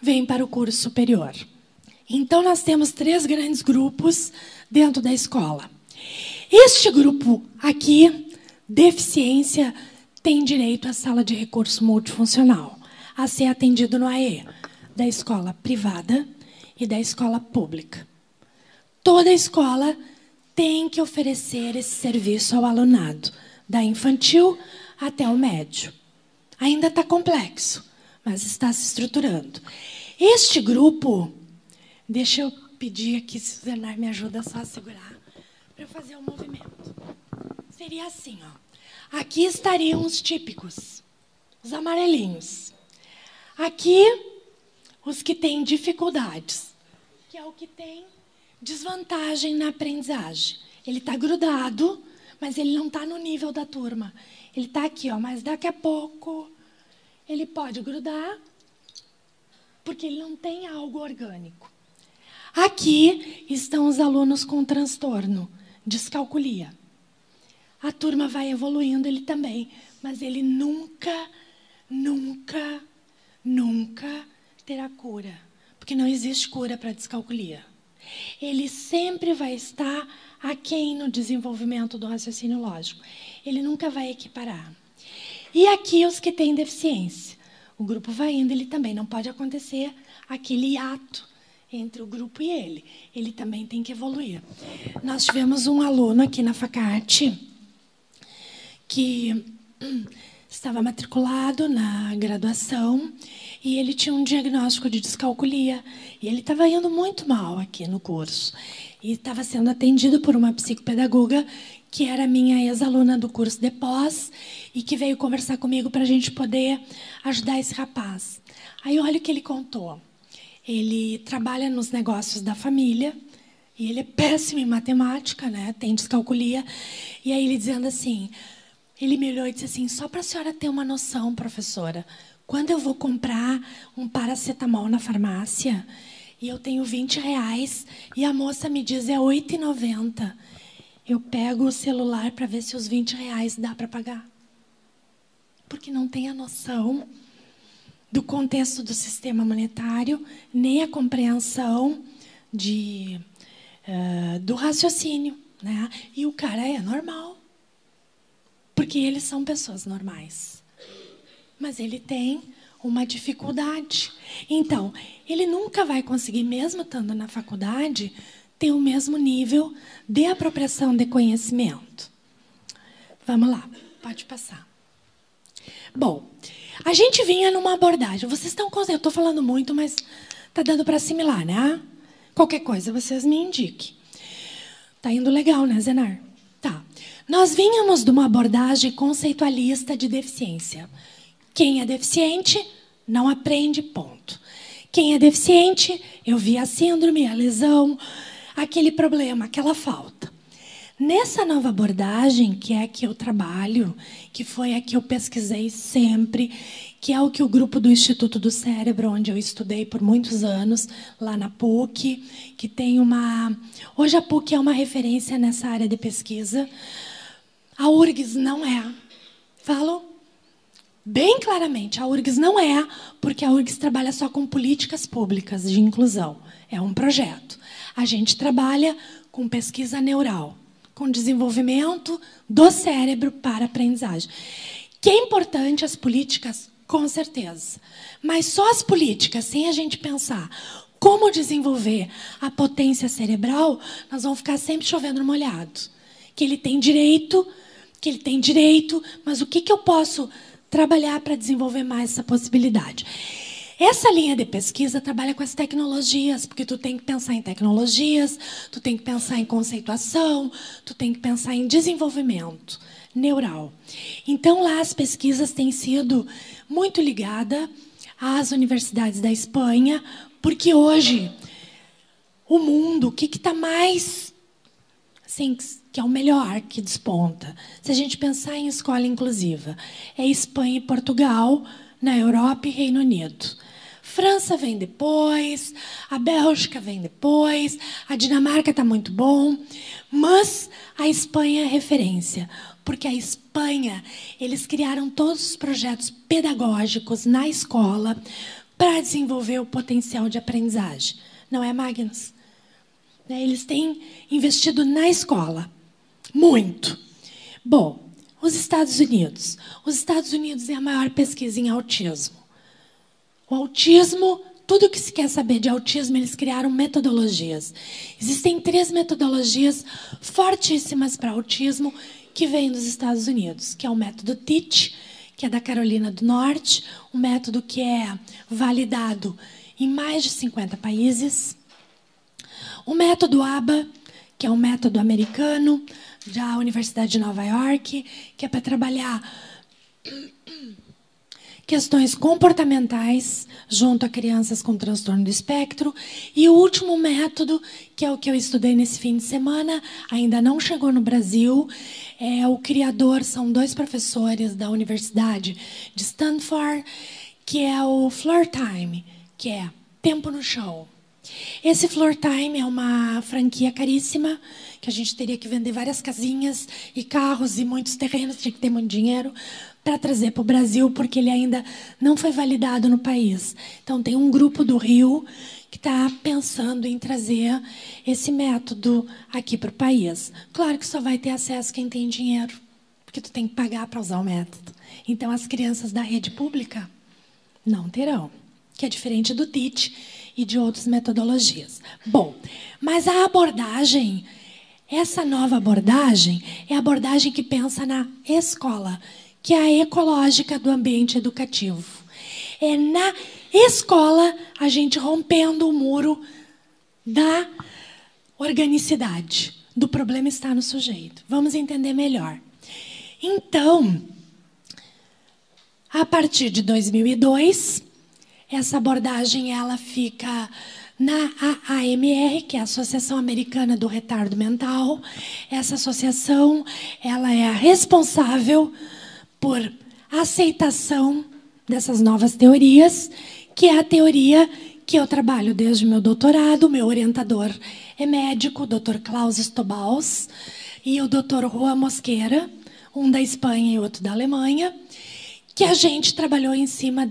vem para o curso superior. Então, nós temos 3 grandes grupos dentro da escola. Este grupo aqui, deficiência, tem direito à sala de recurso multifuncional, a ser atendido no AE, da escola privada e da escola pública. Toda escola tem que oferecer esse serviço ao alunado, da infantil até o médio. Ainda está complexo, mas está se estruturando. Este grupo, deixa eu pedir aqui, se o Zenar me ajuda só a segurar, para eu fazer um movimento. Seria assim, ó. Aqui estariam os típicos, os amarelinhos. Aqui, os que têm dificuldades, que é o que tem desvantagem na aprendizagem. Ele está grudado, mas ele não está no nível da turma. Ele está aqui, ó, mas daqui a pouco ele pode grudar, porque ele não tem algo orgânico. Aqui estão os alunos com transtorno, descalculia. A turma vai evoluindo, ele também, mas ele nunca, nunca, nunca terá cura, porque não existe cura para descalculia. Ele sempre vai estar aquém no desenvolvimento do raciocínio lógico. Ele nunca vai equiparar. E aqui os que têm deficiência. O grupo vai indo, ele também não pode acontecer aquele hiato entre o grupo e ele. Ele também tem que evoluir. Nós tivemos um aluno aqui na Facarte que estava matriculado na graduação e ele tinha um diagnóstico de descalculia. E ele estava indo muito mal aqui no curso. E estava sendo atendido por uma psicopedagoga que era minha ex-aluna do curso de pós e que veio conversar comigo para a gente poder ajudar esse rapaz. Aí olha o que ele contou. Ele trabalha nos negócios da família e ele é péssimo em matemática, né? Tem descalculia. E aí ele dizendo assim, ele me olhou e disse assim, só para a senhora ter uma noção, professora, quando eu vou comprar um paracetamol na farmácia e eu tenho R$20 e a moça me diz é R$8,90, eu pego o celular para ver se os R$20 dá para pagar. Porque não tem a noção do contexto do sistema monetário, nem a compreensão do raciocínio, né? E o cara é normal, porque eles são pessoas normais. Mas ele tem uma dificuldade. Então, ele nunca vai conseguir, mesmo estando na faculdade, ter o mesmo nível de apropriação de conhecimento. Vamos lá, pode passar. Bom, a gente vinha numa abordagem. Vocês estão... Eu estou falando muito, mas está dando para assimilar, né? Qualquer coisa, vocês me indiquem. Está indo legal, né, Zenar? Tá. Nós vínhamos de uma abordagem conceitualista de deficiência. Quem é deficiente não aprende, ponto. Quem é deficiente, eu vi a síndrome, a lesão, aquele problema, aquela falta. Nessa nova abordagem, que é a que eu trabalho, que foi a que eu pesquisei sempre, que é o que o grupo do Instituto do Cérebro, onde eu estudei por muitos anos, lá na PUC, que tem uma... Hoje a PUC é uma referência nessa área de pesquisa. A URGS não é. Falo bem claramente, a URGS não é, porque a URGS trabalha só com políticas públicas de inclusão. É um projeto. A gente trabalha com pesquisa neural, com desenvolvimento do cérebro para aprendizagem. Que é importante as políticas, com certeza. Mas só as políticas, sem a gente pensar como desenvolver a potência cerebral, nós vamos ficar sempre chovendo no molhado. Que ele tem direito, mas o que eu posso trabalhar para desenvolver mais essa possibilidade? Essa linha de pesquisa trabalha com as tecnologias, porque tu tem que pensar em tecnologias, tu tem que pensar em conceituação, tu tem que pensar em desenvolvimento. neural. Então, lá as pesquisas têm sido muito ligadas às universidades da Espanha, porque hoje o mundo, o que está mais, assim, que é o melhor, que desponta? Se a gente pensar em escola inclusiva, é Espanha e Portugal, na Europa e Reino Unido. França vem depois, a Bélgica vem depois, a Dinamarca está muito bom, mas a Espanha é referência, porque a Espanha, eles criaram todos os projetos pedagógicos na escola para desenvolver o potencial de aprendizagem. Não é, Magnus? Eles têm investido na escola, muito. Bom, os Estados Unidos. Os Estados Unidos é a maior pesquisa em autismo. O autismo, tudo que se quer saber de autismo, eles criaram metodologias. Existem 3 metodologias fortíssimas para autismo que vêm dos Estados Unidos, que é o método TEACH, que é da Carolina do Norte, um método que é validado em mais de 50 países. O método ABA, que é um método americano, da Universidade de Nova York, que é para trabalhar questões comportamentais junto a crianças com transtorno do espectro. E o último método, que é o que eu estudei nesse fim de semana, ainda não chegou no Brasil, o criador são 2 professores da Universidade de Stanford, que é o Floor Time, que é tempo no chão. Esse Floor Time é uma franquia caríssima, que a gente teria que vender várias casinhas e carros e muitos terrenos, tinha que ter muito dinheiro para trazer para o Brasil, porque ele ainda não foi validado no país. Então, tem um grupo do Rio que está pensando em trazer esse método aqui para o país. Claro que só vai ter acesso quem tem dinheiro, porque tu tem que pagar para usar o método. Então, as crianças da rede pública não terão, que é diferente do TEACH e de outras metodologias. Bom, mas a abordagem, essa nova abordagem, é a abordagem que pensa na escola, que é a ecológica do ambiente educativo. É na escola a gente rompendo o muro da organicidade. Do problema está no sujeito. Vamos entender melhor. Então, a partir de 2002, essa abordagem ela fica na AAMR, que é a Associação Americana do Retardo Mental. Essa associação ela é a responsável por aceitação dessas novas teorias, que é a teoria que eu trabalho desde o meu doutorado. Meu orientador é médico, o Dr. Klaus Stobaus, e o Dr. Juan Mosquera, um da Espanha e outro da Alemanha, que a gente trabalhou em cima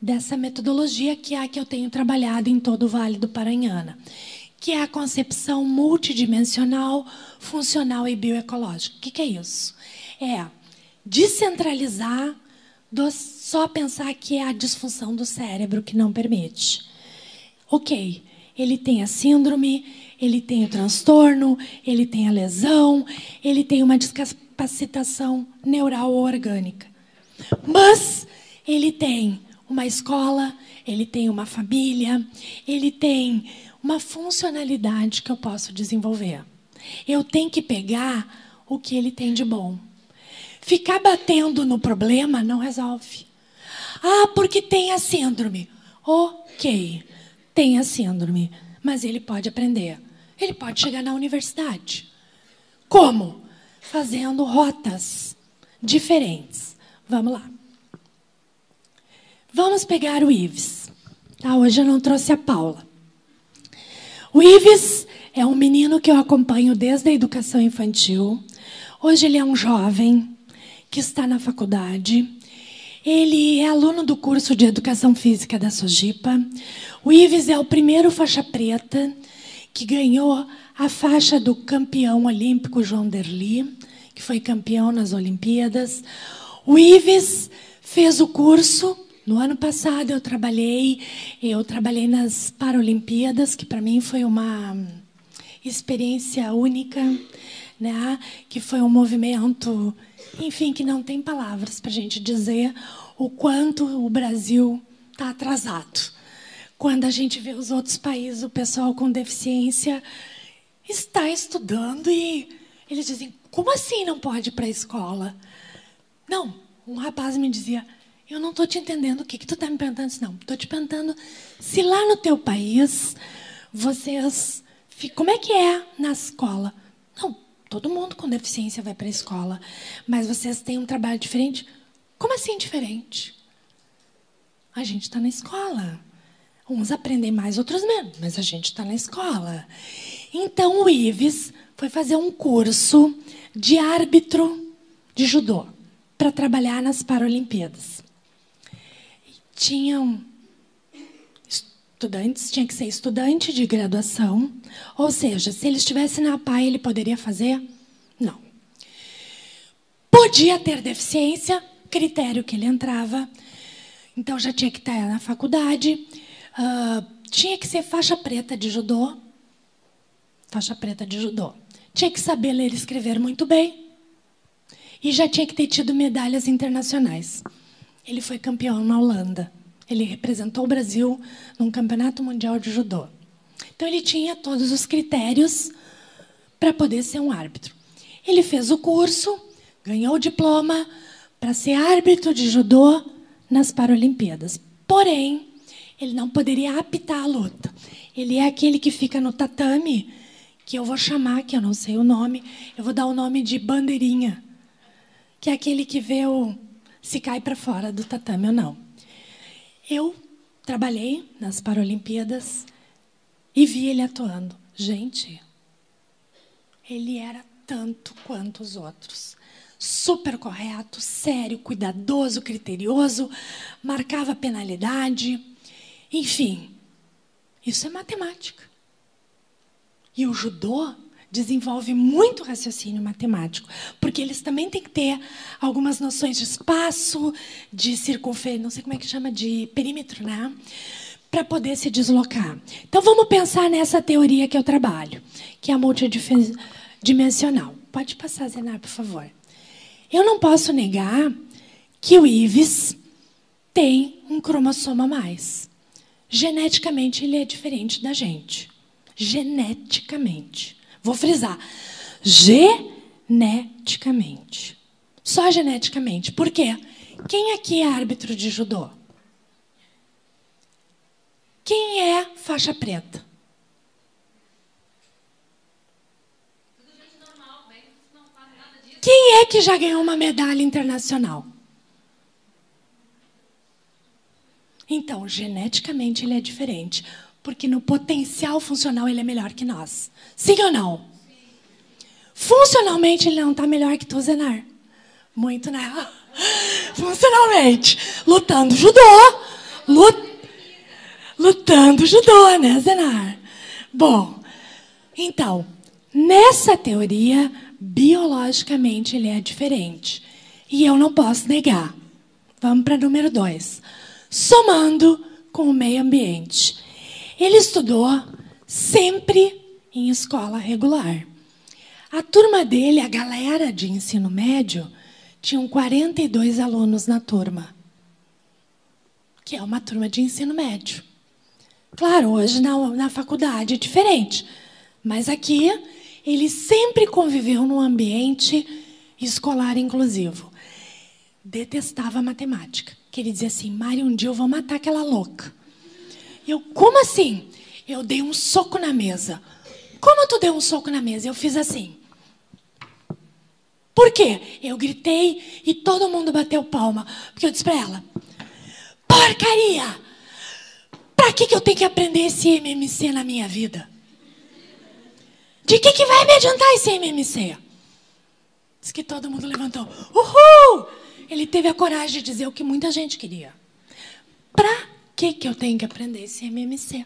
dessa metodologia, que é a que eu tenho trabalhado em todo o Vale do Paranhana, que é a concepção multidimensional, funcional e bioecológica. O que é isso? É descentralizar, só pensar que é a disfunção do cérebro que não permite. Ok, ele tem a síndrome, ele tem o transtorno, ele tem a lesão, ele tem uma discapacitação neural ou orgânica. Mas ele tem uma escola, ele tem uma família, ele tem uma funcionalidade que eu posso desenvolver. Eu tenho que pegar o que ele tem de bom. Ficar batendo no problema não resolve. Ah, porque tem a síndrome. Ok, tem a síndrome, mas ele pode aprender. Ele pode chegar na universidade. Como? Fazendo rotas diferentes. Vamos lá. Vamos pegar o Ives. Tá, hoje eu não trouxe a Paula. O Ives é um menino que eu acompanho desde a educação infantil. Hoje ele é um jovem que está na faculdade. Ele é aluno do curso de Educação Física da Sojipa. O Ives é o primeiro faixa preta que ganhou a faixa do campeão olímpico João Derli, que foi campeão nas Olimpíadas. O Ives fez o curso. No ano passado eu trabalhei nas Paralimpíadas, que para mim foi uma experiência única, né? Que foi um movimento, enfim, que não tem palavras para a gente dizer o quanto o Brasil está atrasado. Quando a gente vê os outros países, o pessoal com deficiência está estudando e eles dizem, como assim não pode ir para a escola? Não, um rapaz me dizia, eu não estou te entendendo, o que tu está me perguntando? Não, estou te perguntando se lá no teu país, vocês... Como é que é na escola? Não, todo mundo com deficiência vai para a escola, mas vocês têm um trabalho diferente? Como assim diferente? A gente está na escola. Uns aprendem mais, outros menos, mas a gente está na escola. Então, o Ives foi fazer um curso de árbitro de judô para trabalhar nas Paralimpíadas. Tinham estudantes, tinha que ser estudante de graduação, ou seja, se ele estivesse na PAI, ele poderia fazer? Não. Podia ter deficiência, critério que ele entrava, então já tinha que estar na faculdade, tinha que ser faixa preta de judô, tinha que saber ler e escrever muito bem, e já tinha que ter tido medalhas internacionais. Ele foi campeão na Holanda. Ele representou o Brasil num campeonato mundial de judô. Então, ele tinha todos os critérios para poder ser um árbitro. Ele fez o curso, ganhou o diploma para ser árbitro de judô nas Paralimpíadas. Porém, ele não poderia apitar a luta. Ele é aquele que fica no tatame, que eu vou chamar, que eu não sei o nome, eu vou dar o nome de bandeirinha, que é aquele que vê se cai para fora do tatame ou não. Eu trabalhei nas Paralimpíadas e vi ele atuando. Gente, ele era tanto quanto os outros. Super correto, sério, cuidadoso, criterioso, marcava penalidade. Enfim, isso é matemática. E o judô desenvolve muito raciocínio matemático, porque eles também têm que ter algumas noções de espaço, de circunferência, não sei como é que chama, de perímetro, né? Para poder se deslocar. Então, vamos pensar nessa teoria que eu trabalho, que é a multidimensional. Pode passar, Zenar, por favor. Eu não posso negar que o Ives tem um cromossomo a mais. Geneticamente, ele é diferente da gente. Geneticamente. Vou frisar. Geneticamente. Só geneticamente. Por quê? Quem aqui é árbitro de judô? Quem é faixa preta? Quem é que já ganhou uma medalha internacional? Então, geneticamente ele é diferente. Porque no potencial funcional ele é melhor que nós. Sim ou não? Sim. Funcionalmente ele não está melhor que tu, Zenar. Muito, né? Funcionalmente. Lutando judô. Lutando judô, né, Zenar? Bom, então, nessa teoria, biologicamente ele é diferente. E eu não posso negar. Vamos para número 2. Somando com o meio ambiente. Ele estudou sempre em escola regular. A turma dele, a galera de ensino médio, tinham 42 alunos na turma, que é uma turma de ensino médio. Claro, hoje na faculdade é diferente, mas aqui ele sempre conviveu num ambiente escolar inclusivo. Detestava matemática, que ele dizia assim, Mari, um dia eu vou matar aquela louca. Eu, como assim? Eu dei um soco na mesa. Como tu deu um soco na mesa? Eu fiz assim. Por quê? Eu gritei e todo mundo bateu palma. Porque eu disse para ela, porcaria! Para que eu tenho que aprender esse MMC na minha vida? De que vai me adiantar esse MMC? Diz que todo mundo levantou. Uhul! Ele teve a coragem de dizer o que muita gente queria. Para que eu tenho que aprender esse MMC?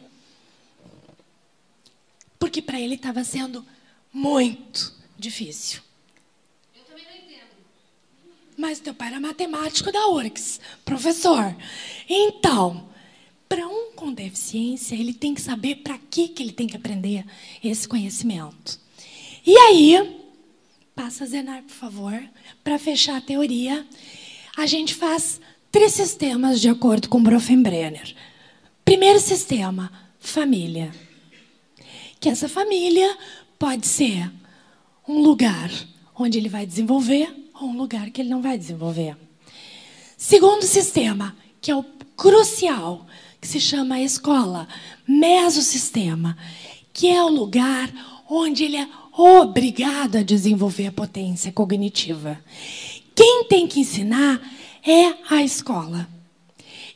Porque para ele estava sendo muito difícil. Eu também não entendo. Mas teu pai era matemático da URGS, professor. Então, para um com deficiência, ele tem que saber para que ele tem que aprender esse conhecimento. E aí, passa a Zenar, por favor, para fechar a teoria, a gente faz 3 sistemas de acordo com Bronfenbrenner. Primeiro sistema, família. Que essa família pode ser um lugar onde ele vai desenvolver, ou um lugar que ele não vai desenvolver. Segundo sistema, que é o crucial, que se chama escola, mesosistema, que é o lugar onde ele é obrigado a desenvolver a potência cognitiva. Quem tem que ensinar é a escola.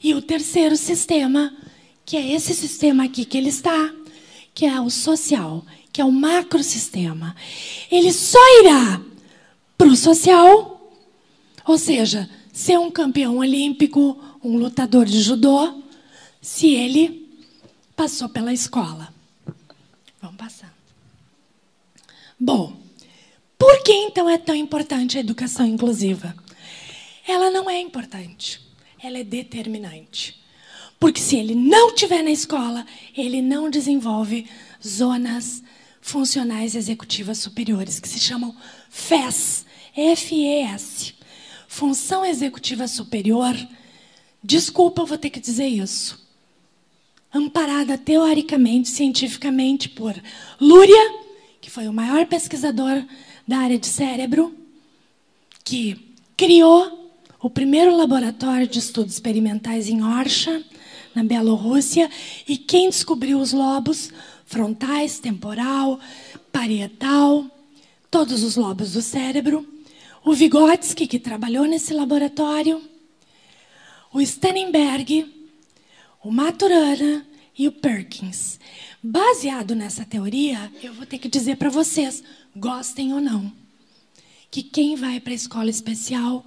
E o terceiro sistema, que é esse sistema aqui que ele está, que é o social, que é o macrosistema. Ele só irá para o social, ou seja, ser um campeão olímpico, um lutador de judô, se ele passou pela escola. Vamos passar. Bom, por que então é tão importante a educação inclusiva? Ela não é importante, ela é determinante. Porque se ele não estiver na escola, ele não desenvolve zonas funcionais executivas superiores, que se chamam FES, F-E-S. Função executiva superior, desculpa, eu vou ter que dizer isso, amparada teoricamente, cientificamente por Luria, que foi o maior pesquisador da área de cérebro, que criou o primeiro laboratório de estudos experimentais em Orsha, na Bielorrússia, e quem descobriu os lobos frontais, temporal, parietal, todos os lobos do cérebro, o Vygotsky, que trabalhou nesse laboratório, o Sternberg, o Maturana e o Perkins. Baseado nessa teoria, eu vou ter que dizer para vocês, gostem ou não, que quem vai para a escola especial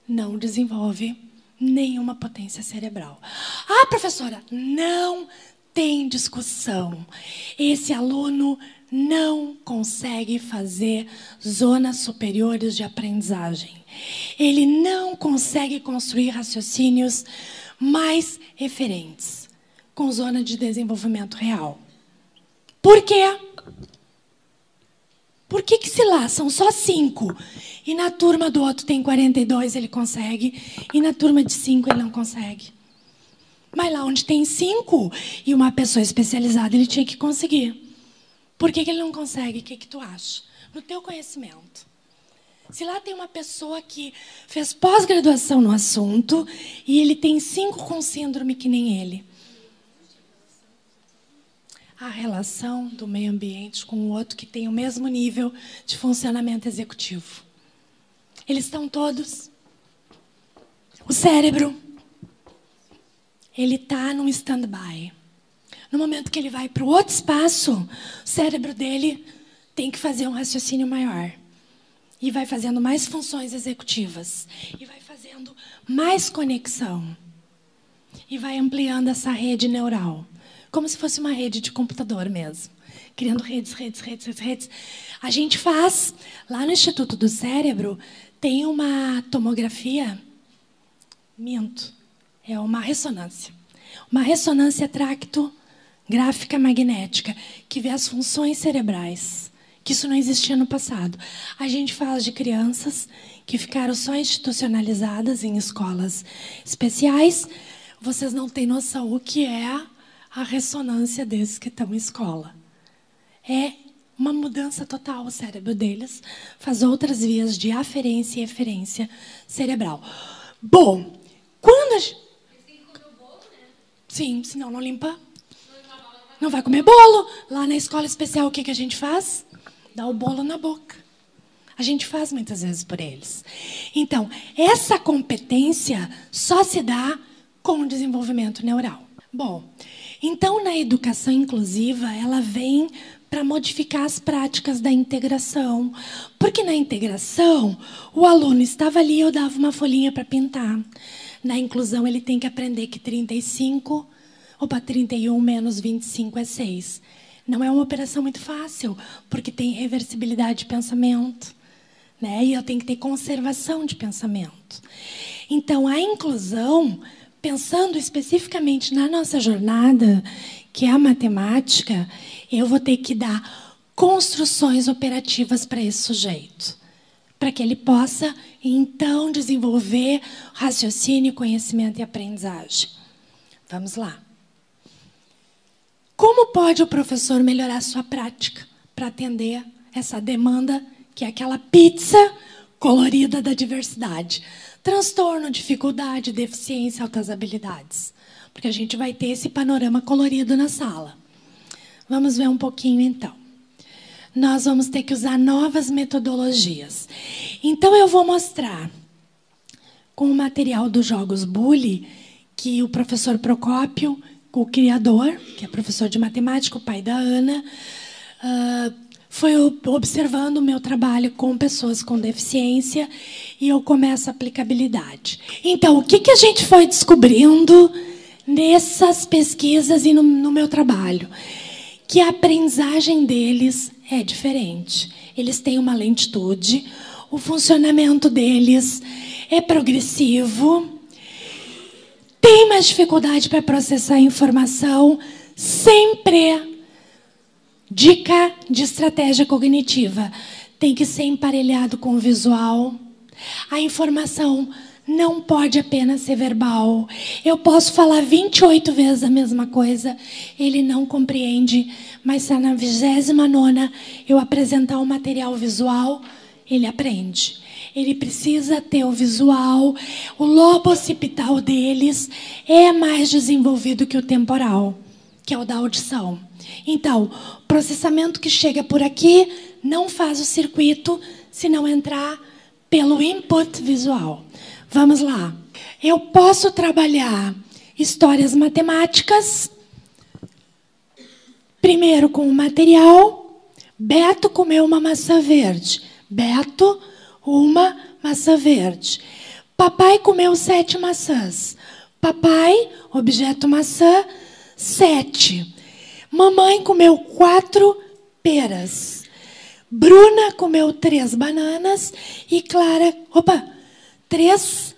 não desenvolve nenhuma potência cerebral. Ah, professora, não tem discussão. Esse aluno não consegue fazer zonas superiores de aprendizagem. Ele não consegue construir raciocínios mais eferentes com zona de desenvolvimento real. Por quê? Por que se lá são só 5 e na turma do outro tem 42 ele consegue e na turma de 5 ele não consegue? Mas lá onde tem 5 e uma pessoa especializada ele tinha que conseguir. Por que ele não consegue? O que tu acha? No teu conhecimento. Se lá tem uma pessoa que fez pós-graduação no assunto e ele tem 5 com síndrome que nem ele. A relação do meio ambiente com o outro que tem o mesmo nível de funcionamento executivo. Eles estão todos. O cérebro, ele está num stand-by. No momento que ele vai para o outro espaço, o cérebro dele tem que fazer um raciocínio maior. E vai fazendo mais funções executivas. E vai fazendo mais conexão. E vai ampliando essa rede neural. Como se fosse uma rede de computador mesmo. Criando redes. A gente faz, lá no Instituto do Cérebro, tem uma tomografia, é uma ressonância. Uma ressonância tractográfica magnética, que vê as funções cerebrais, que isso não existia no passado. A gente fala de crianças que ficaram só institucionalizadas em escolas especiais. Vocês não têm noção o que é a ressonância desses que estão em escola. É uma mudança total. O cérebro deles faz outras vias de aferência e eferência cerebral. Bom, quando a gente... Eles têm que comer o bolo, né? Sim, senão não limpa. Não vai comer bolo. Lá na escola especial, o que a gente faz? Dá o bolo na boca. A gente faz muitas vezes por eles. Então, essa competência só se dá com o desenvolvimento neural. Bom, então na educação inclusiva, ela vem para modificar as práticas da integração. Porque na integração, o aluno estava ali, eu dava uma folhinha para pintar. Na inclusão, ele tem que aprender que 35, 31 menos 25 é 6. Não é uma operação muito fácil, porque tem reversibilidade de pensamento, né? E eu tenho que ter conservação de pensamento. Então, a inclusão, pensando especificamente na nossa jornada, que é a matemática, eu vou ter que dar construções operativas para esse sujeito, para que ele possa, então, desenvolver raciocínio, conhecimento e aprendizagem. Vamos lá. Como pode o professor melhorar sua prática para atender essa demanda que é aquela pizza colorida da diversidade. Transtorno, dificuldade, deficiência, altas habilidades. Porque a gente vai ter esse panorama colorido na sala. Vamos ver um pouquinho, então. Nós vamos ter que usar novas metodologias. Então, eu vou mostrar com o material dos jogos Bully, que o professor Procópio, o criador, que é professor de matemática, o pai da Ana, foi observando o meu trabalho com pessoas com deficiência e eu começo a aplicabilidade. Então, o que a gente foi descobrindo nessas pesquisas e no meu trabalho? Que a aprendizagem deles é diferente. Eles têm uma lentitude, o funcionamento deles é progressivo, tem mais dificuldade para processar a informação, sempre dica de estratégia cognitiva. Tem que ser emparelhado com o visual. A informação não pode apenas ser verbal. Eu posso falar 28 vezes a mesma coisa, ele não compreende, mas se na 29ª eu apresentar um material visual, ele aprende. Ele precisa ter o visual, o lobo occipital deles é mais desenvolvido que o temporal, que é o da audição. Então, o processamento que chega por aqui não faz o circuito se não entrar pelo input visual. Vamos lá. Eu posso trabalhar histórias matemáticas, primeiro com o material. Beto comeu uma maçã verde. Beto, uma maçã verde. Papai comeu 7 maçãs. Papai, objeto maçã, 7. Mamãe comeu 4 peras. Bruna comeu 3 bananas e Clara, 3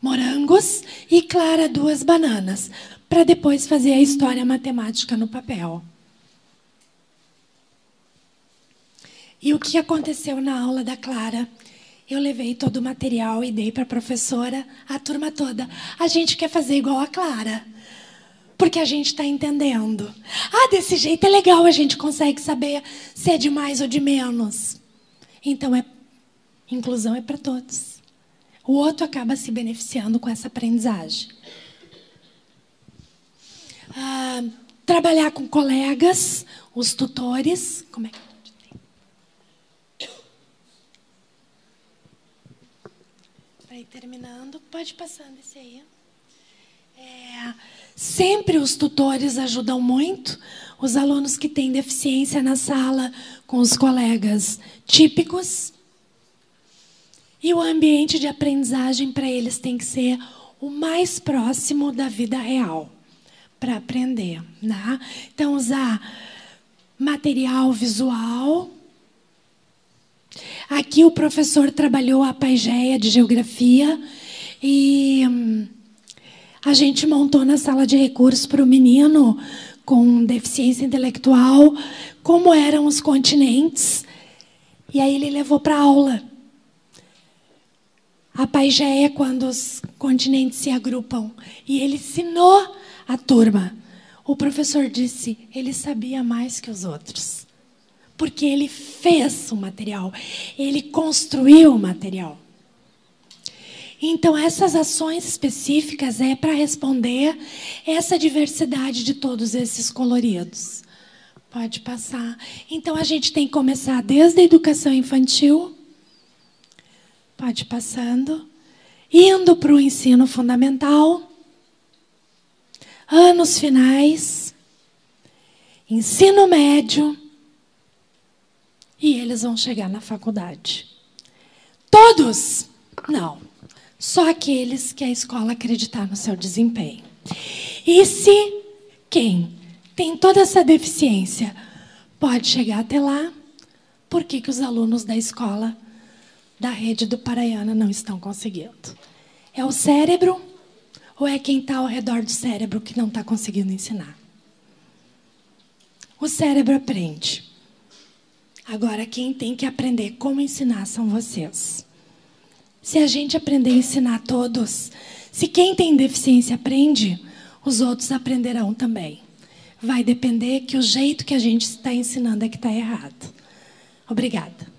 morangos e Clara 2 bananas, para depois fazer a história matemática no papel. E o que aconteceu na aula da Clara? Eu levei todo o material e dei para a professora, a turma toda. A gente quer fazer igual a Clara, porque a gente está entendendo. Desse jeito é legal, a gente consegue saber se é de mais ou de menos. Então, inclusão é para todos. O outro acaba se beneficiando com essa aprendizagem. Trabalhar com colegas, os tutores. Como é que... Para ir terminando, pode ir passando esse aí. Sempre os tutores ajudam muito os alunos que têm deficiência na sala com os colegas típicos. E o ambiente de aprendizagem para eles tem que ser o mais próximo da vida real para aprender, né? Então, usar material visual. Aqui o professor trabalhou a paigeia de geografia e a gente montou na sala de recursos para o menino com deficiência intelectual como eram os continentes. E aí ele levou para a aula. A paigeia é quando os continentes se agrupam. E ele ensinou a turma. O professor disse, ele sabia mais que os outros. Porque ele fez o material. Ele construiu o material. Então, essas ações específicas é para responder essa diversidade de todos esses coloridos. Pode passar. Então, a gente tem que começar desde a educação infantil. Pode ir passando. Indo para o ensino fundamental. Anos finais. Ensino médio. E eles vão chegar na faculdade. Todos? Não. Só aqueles que a escola acreditar no seu desempenho. E se quem tem toda essa deficiência pode chegar até lá, por que os alunos da escola da rede do Paraiana não estão conseguindo? É o cérebro ou é quem está ao redor do cérebro que não está conseguindo ensinar? O cérebro aprende. Agora, quem tem que aprender como ensinar são vocês. Se a gente aprender a ensinar todos, se quem tem deficiência aprende, os outros aprenderão também. Vai depender que o jeito que a gente está ensinando é que está errado. Obrigada.